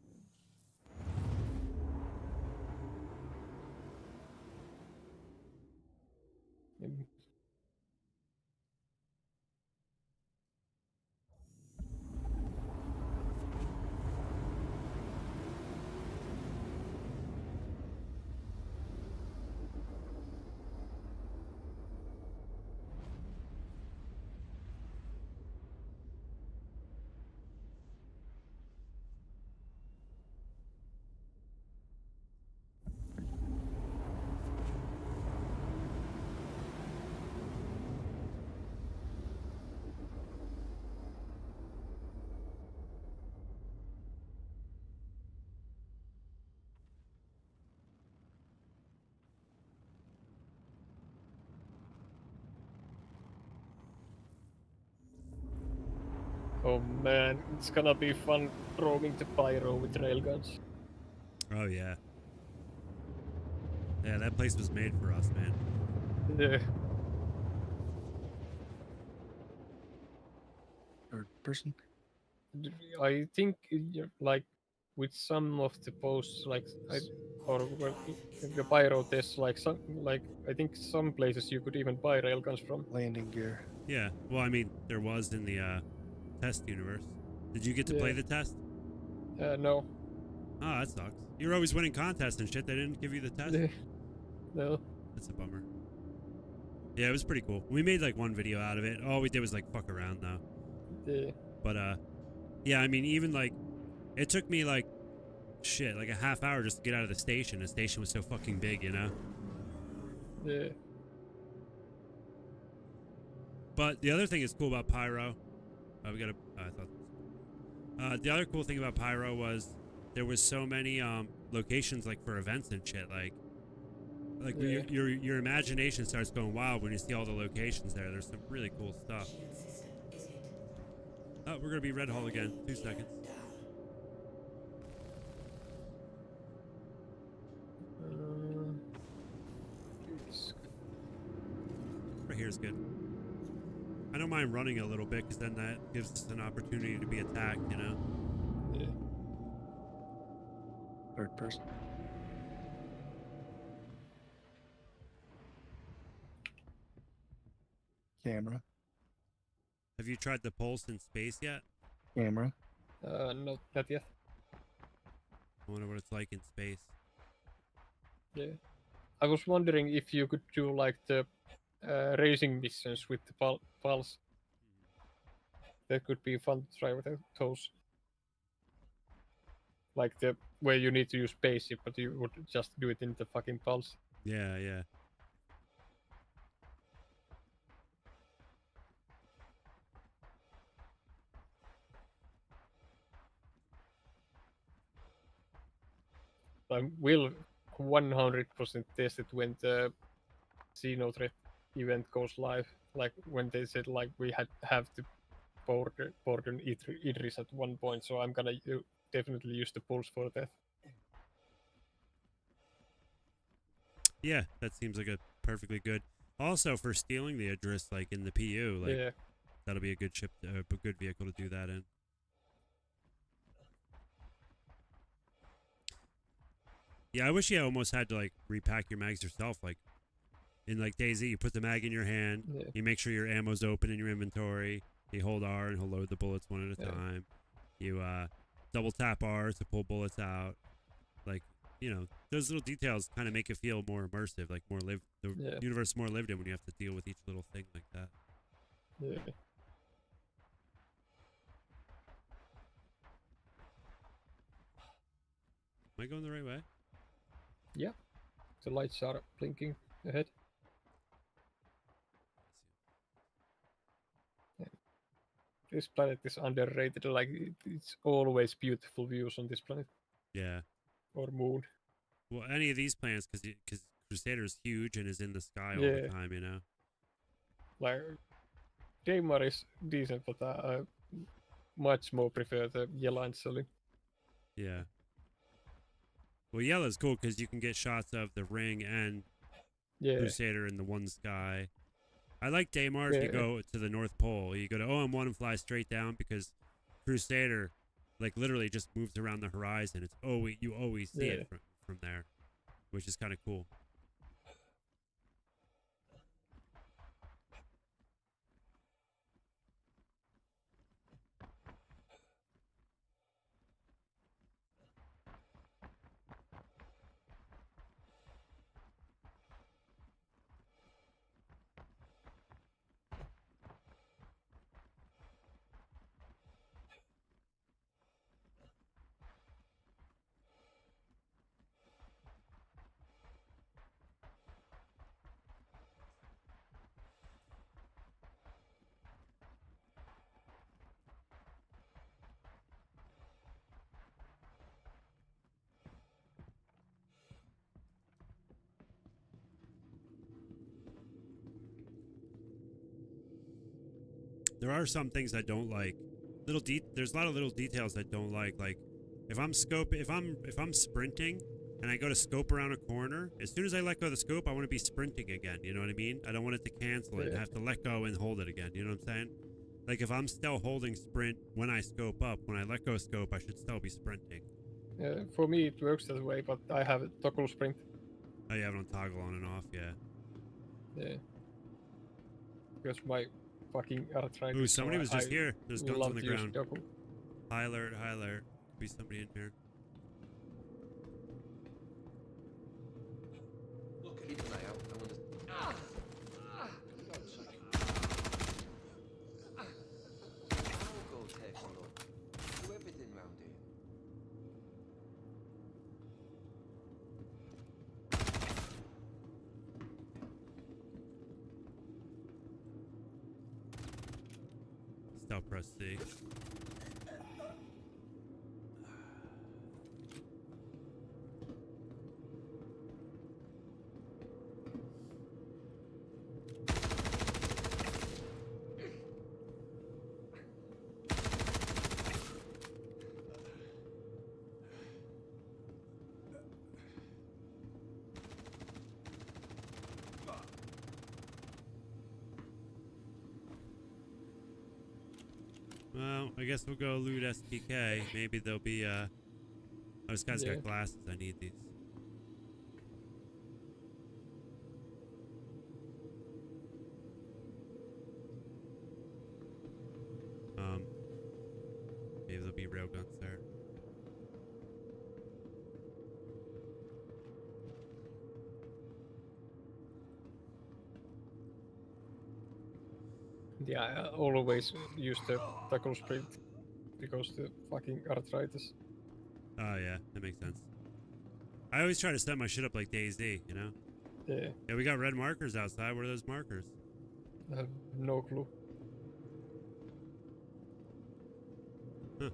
Oh man, it's gonna be fun roaming the pyro with railguns. Oh, yeah. Yeah, that place was made for us, man. Yeah. Third person. I think like with some of the posts, like the pyro tests, like I think some places you could even buy railguns from. Landing gear. Yeah, well, I mean, there was in the test universe. Did you get to play Yeah. the test? No. Oh, that sucks. You were always winning contests and shit. They didn't give you the test? No. That's a bummer. Yeah, it was pretty cool. We made like one video out of it. All we did was like fuck around though. Yeah. But yeah, I mean, even like it took me like shit, like a half hour just to get out of the station. The station was so fucking big, you know? Yeah. But the other thing is cool about Pyro. We got a. I thought. The other cool thing about Pyro was there was so many locations like for events and shit. Like like Yeah. your imagination starts going wild when you see all the locations there. There's some really cool stuff. Oh, we're gonna be Red Hall again. 2 seconds. Right here is good. I don't mind running a little bit because then that gives us an opportunity to be attacked, you know? Yeah. Third person. Camera. Have you tried the pulse in space yet? Camera. Not yet. I wonder what it's like in space. Yeah. I was wondering if you could do like the racing missions with the pulse. That could be fun to try with those. Like the where you need to use spaceship, but you would just do it in the fucking pulse. Yeah, yeah. I will 100% test it when the Xeno threat event goes live. Like when they said like we have to board Idris at one point, so I'm gonna definitely use the pulse for that. Yeah, that seems like a perfectly good. Also, for stealing the Idris, like in the PU, like Yeah. that'll be a good ship, a good vehicle to do that in. Yeah, I wish you almost had to like repack your mags yourself. Like in like DayZ, you put the mag in your hand, Yeah. you make sure your ammo's open in your inventory. You hold R and he'll load the bullets one at a Yeah. time. You double tap R to pull bullets out. Like, you know, those little details kind of make it feel more immersive, like more lived. The Yeah. universe is more lived in when you have to deal with each little thing like that. Yeah. Am I going the right way? Yeah. The lights are blinking ahead. Yeah. This planet is underrated. Like it's always beautiful views on this planet Yeah. or moon. Well, any of these planets, because Crusader is huge and is in the sky all Yeah. the time, you know. Like Daymar is decent, but I much more prefer the yellow and solid. Yeah. Well, yellow's cool because you can get shots of the ring and Yeah. Crusader in the one sky. I like Daymar if you Yeah. go to the North Pole. You go to OM1 and fly straight down because Crusader, like, literally just moves around the horizon. It's you always see Yeah. it from there, which is kind of cool. There are some things I don't like. There's a lot of little details I don't like. Like if I'm sprinting and I go to scope around a corner, as soon as I let go of the scope, I want to be sprinting again. You know what I mean? I don't want it to cancel it and Yeah. have to let go and hold it again. You know what I'm saying? Like if I'm still holding sprint when I scope up, when I let go of scope, I should still be sprinting. For me, it works that way, but I have a toggle sprint. Oh, you have it on toggle on and off, yeah. Yeah. Because my fucking arthritis. Ooh, somebody so was just I here. There's guns love on the to use ground. toggle. High alert, high alert. Could be somebody in here. Look, keep an eye out. I want to. I'll go take a look. Do everything round here. Stop press C. Well, I guess we'll go loot SPK. Maybe there'll be, oh, this guy's Yeah. got glasses. I need these. Maybe there'll be railguns there. Yeah, I always use the tackle sprint because the fucking arthritis. Oh, yeah, that makes sense. I always try to set my shit up like DayZ, you know? Yeah, Yeah, we got red markers outside. What are those markers? I have no clue. Huh.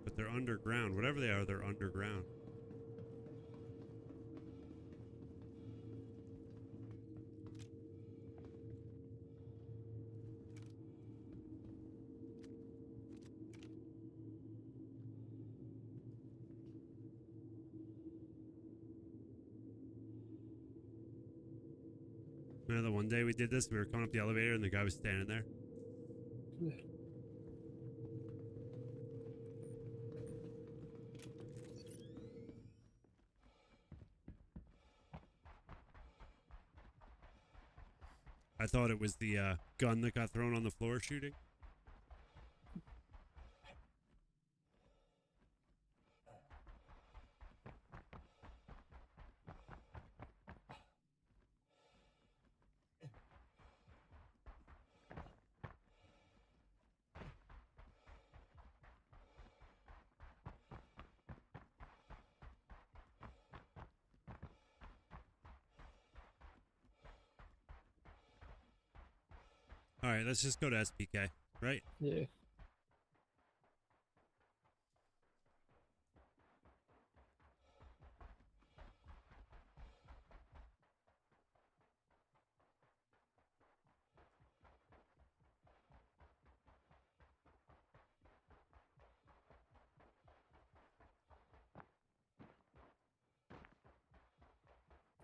But they're underground. Whatever they are, they're underground. Remember the one day we did this? We were coming up the elevator and the guy was standing there. I thought it was the gun that got thrown on the floor shooting. All right, let's just go to SPK, right? Yeah.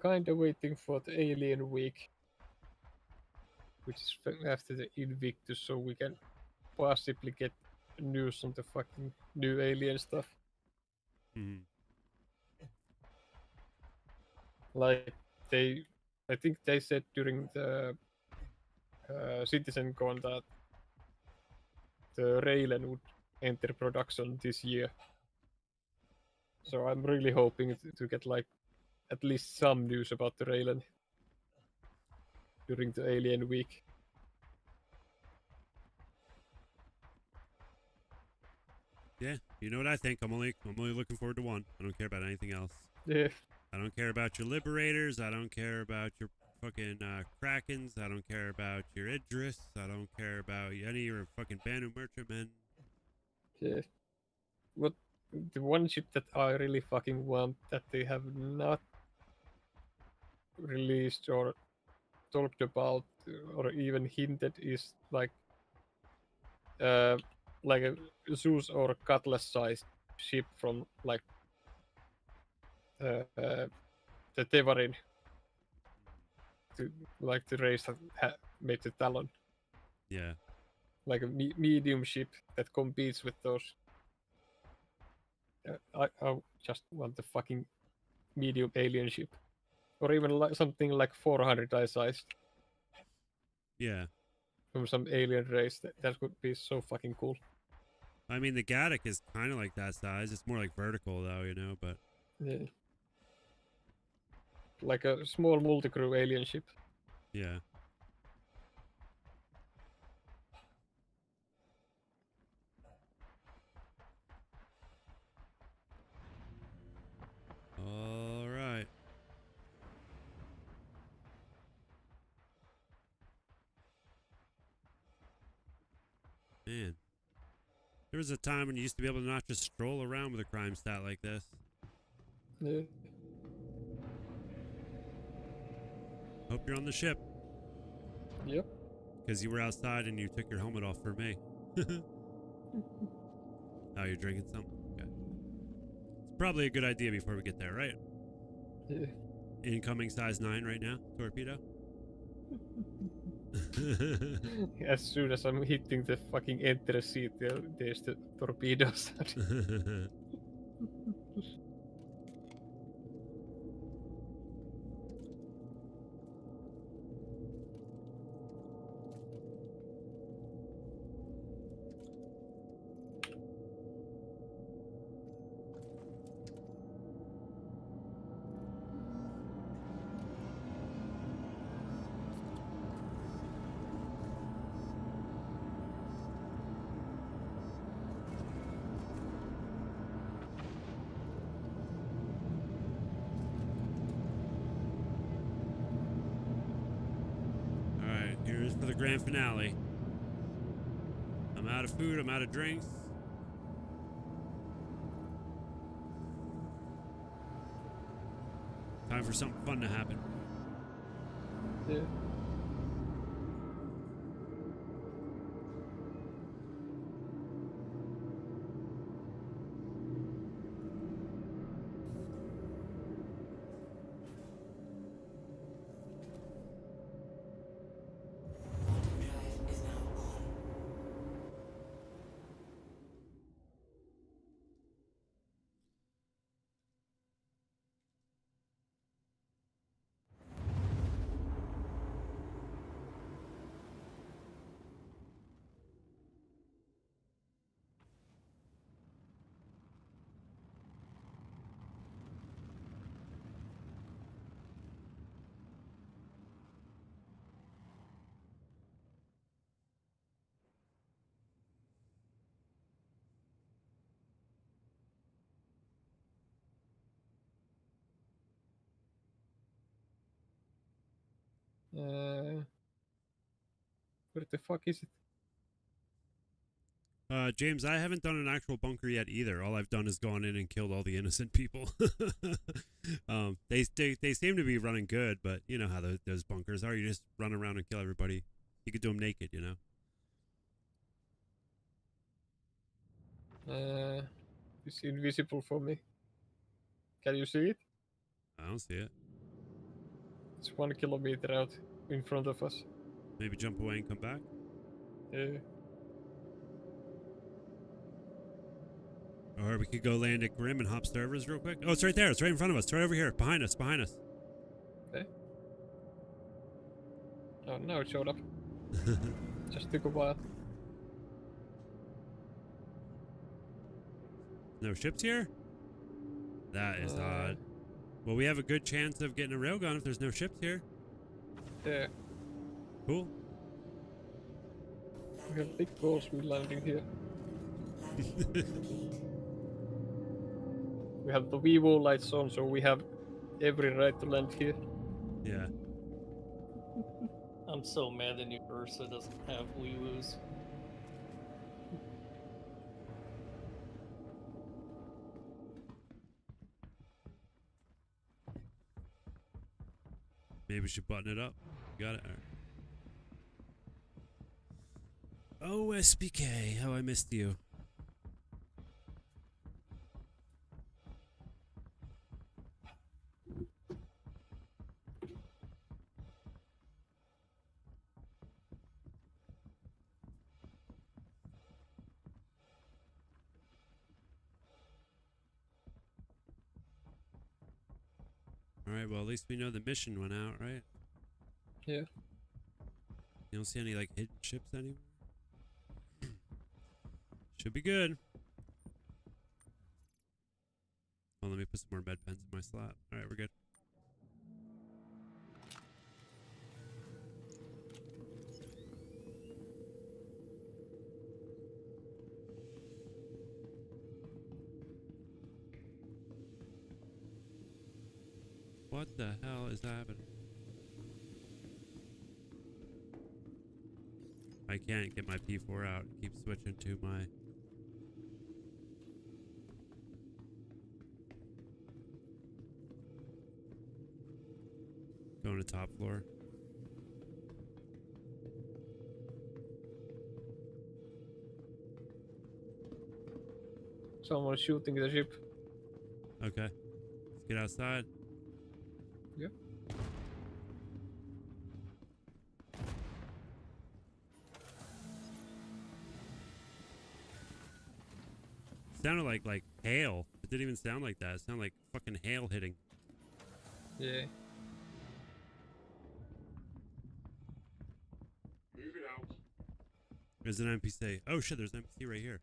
Kinda waiting for the Alien Week, which is after the Invictus, so we can possibly get news on the fucking new Alien stuff. Mm-hmm. Like I think they said during the CitizenCon that the Raylan would enter production this year. So I'm really hoping to get like at least some news about the Raylan during the Alien Week. Yeah, you know what I think. I'm only looking forward to one. I don't care about anything else. Yeah. I don't care about your Liberators. I don't care about your fucking Krakens. I don't care about your Idris. I don't care about any of your fucking Banu Merchantmen. Yeah. What the one ship that I really fucking want that they have not released or talked about or even hinted is like a Zeus or Cutlass sized ship from like the Tevarin to like the race that made the Talon. Yeah. Like a medium ship that competes with those. I just want the fucking medium alien ship, or even like something like 400 eye sized. Yeah. From some alien race. That would be so fucking cool. I mean, the Gaddock is kind of like that size. It's more like vertical, though, you know, but... Yeah. Like a small multi-crew alien ship. Yeah. All right. Man. There was a time when you used to be able to not just stroll around with a crime stat like this. Yeah. Hope you're on the ship. Yep. Because you were outside and you took your helmet off for me. Oh, you're drinking something? Okay. It's probably a good idea before we get there, right? Yeah. Incoming size 9 right now, torpedo. As soon as I'm hitting the fucking enter seat, there's the torpedoes. All right, here's for the grand finale. I'm out of food. I'm out of drinks. Time for something fun to happen. Yeah. Drive is now on. Where the fuck is it? James, I haven't done an actual bunker yet either. All I've done is gone in and killed all the innocent people. They seem to be running good, but you know how those bunkers are. You just run around and kill everybody. You could do them naked, you know. It's invisible for me. Can you see it? I don't see it. It's 1 kilometer out in front of us. Maybe jump away and come back. Yeah. Or we could go land at Grim and hop servers real quick. Oh, it's right there. It's right in front of us. It's right over here. Behind us. Behind us. Okay. Oh, now it showed up. Just took a while. No ships here? That is odd. Well, we have a good chance of getting a railgun if there's no ships here. Yeah. Cool. We have big goals with landing here. We have the Vivo lights on, so we have every right to land here. Yeah. I'm so mad the new Ursa doesn't have Wee-woos. Maybe we should button it up. Got it. All right. Oh, SBK, how I missed you. Alright, well, at least we know the mission went out, right? Yeah. You don't see any, like, hidden ships anymore? Should be good. Well, let me put some more med pens in my slot. Alright, we're good. What the hell is happening? I can't get my P4 out. Keep switching to my... Going to top floor. Someone's shooting the ship. Okay. Let's get outside. Yeah. sounded like hail. It didn't even sound like that. It sounded like fucking hail hitting. Yeah. Move it out. There's an NPC. Oh shit, there's an NPC right here.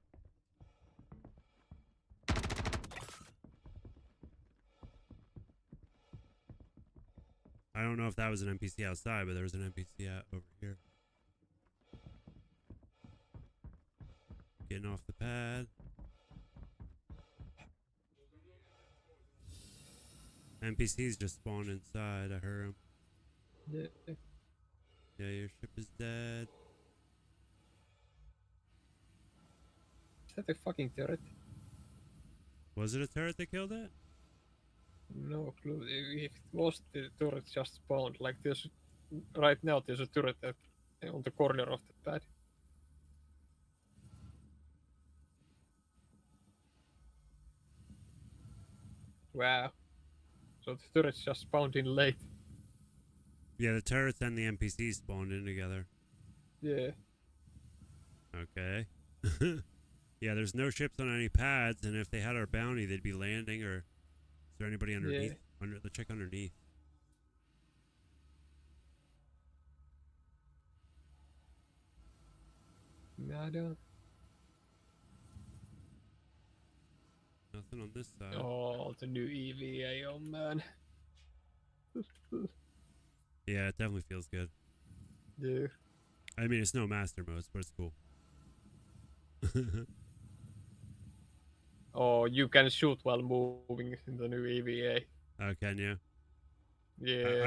I don't know if that was an NPC outside, but there was an NPC out over here. Getting off the pad. NPCs just spawned inside. I heard him. Yeah. Yeah, your ship is dead. Is that a fucking turret? Was it a turret that killed it? No clue. If it was, the turret just spawned. Like there's right now, there's a turret on the corner of the pad. Wow. So the turrets just spawned in late. Yeah, the turrets and the NPCs spawned in together. Yeah. Okay. Yeah, there's no ships on any pads, and if they had our bounty, they'd be landing. Or is there anybody underneath? Yeah. Let's check underneath. Nada. Nothing on this side. Oh, the new EVA, oh man. Yeah, it definitely feels good. Yeah. I mean, it's no master modes, but it's cool. Oh, you can shoot while moving in the new EVA. Oh, can you? Yeah.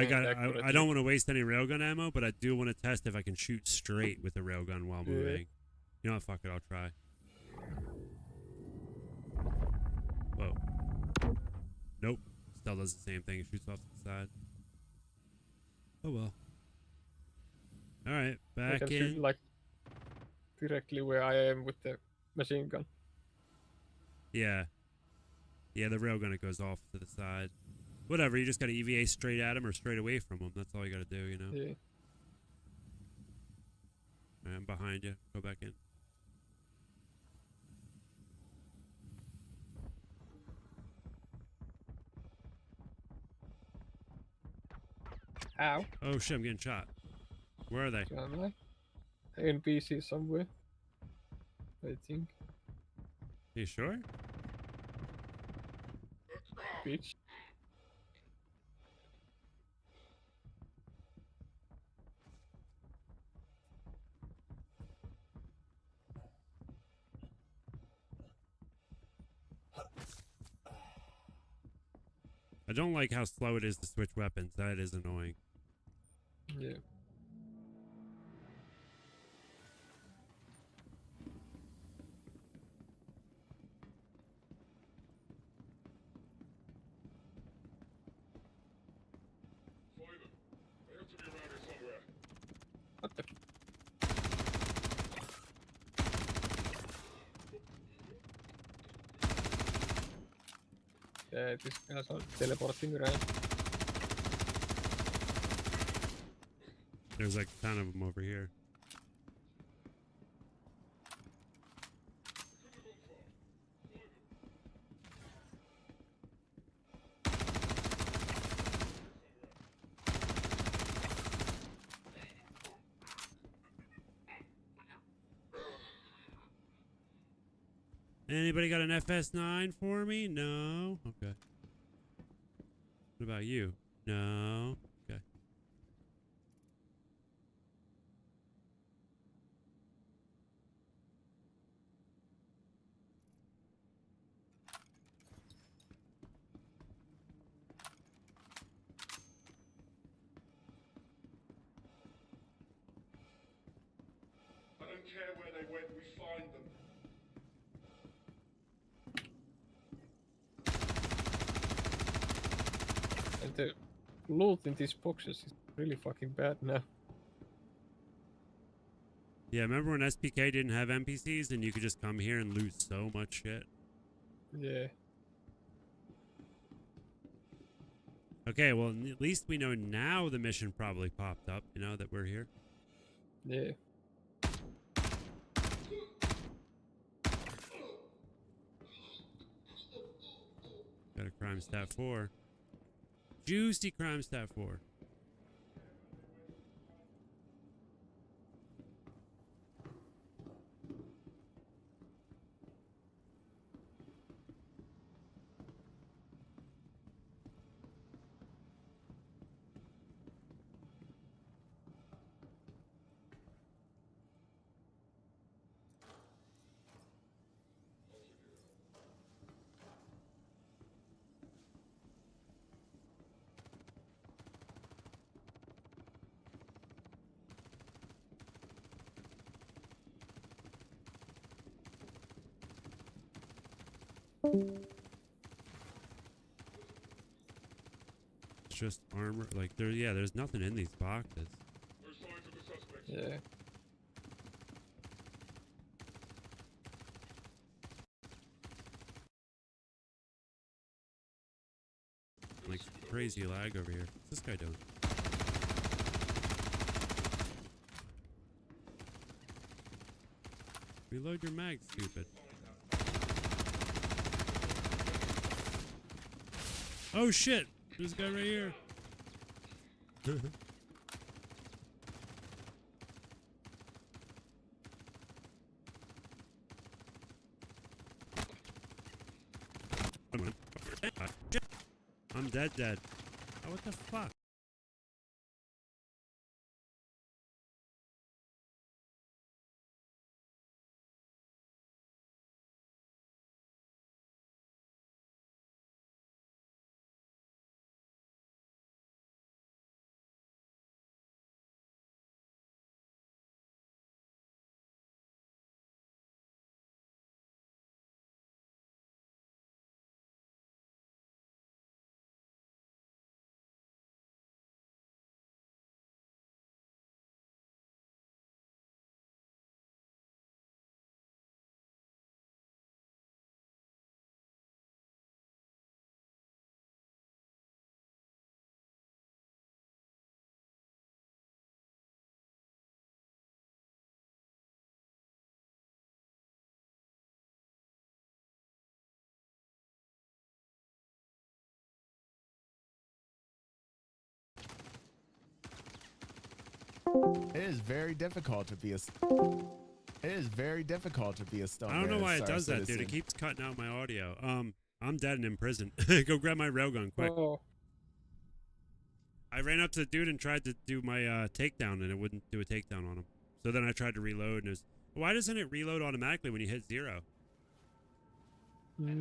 I don't want to waste any railgun ammo, but I do want to test if I can shoot straight with the railgun while moving. You know what? Fuck it, I'll try. Whoa. Nope. Still does the same thing. It shoots off to the side. Oh well. Alright, I back can in. shoot like directly where I am with the machine gun. Yeah. Yeah, the railgun, it goes off to the side. Whatever, you just gotta EVA straight at him or straight away from him. That's all you gotta do, you know? Yeah. Alright, I'm behind you. Go back in. Ow. Oh shit, I'm getting shot. Where are they? Am I? NPC somewhere. I think. You sure? Bitch. I don't like how slow it is to switch weapons. That is annoying. Yeah. What the? Yeah, this guy's not teleporting around. There's like a ton of them over here. Anybody got an FS9 for me? No? Okay. What about you? No? Okay. I don't care where they went, we find them. And the loot in these boxes is really fucking bad now. Yeah, remember when SPK didn't have NPCs and you could just come here and loot so much shit? Yeah. Okay, well, at least we know now the mission probably popped up, you know, that we're here. Got a crime stat 4. Juicy crime stat 4. It's just armor. Like there's nothing in these boxes. No signs of the suspects. Yeah. Like crazy lag over here. What's this guy doing? Reload your mag, stupid. Oh shit! There's a guy right here. I'm dead. Oh, what the fuck? It is very difficult to be a. It is very difficult to be a stone. I don't know why it Star does that, dude. Citizen. It keeps cutting out my audio. I'm dead and in prison. Go grab my railgun, quick. Oh. I ran up to the dude and tried to do my takedown, and it wouldn't do a takedown on him. So then I tried to reload, and it was, why doesn't it reload automatically when you hit 0? No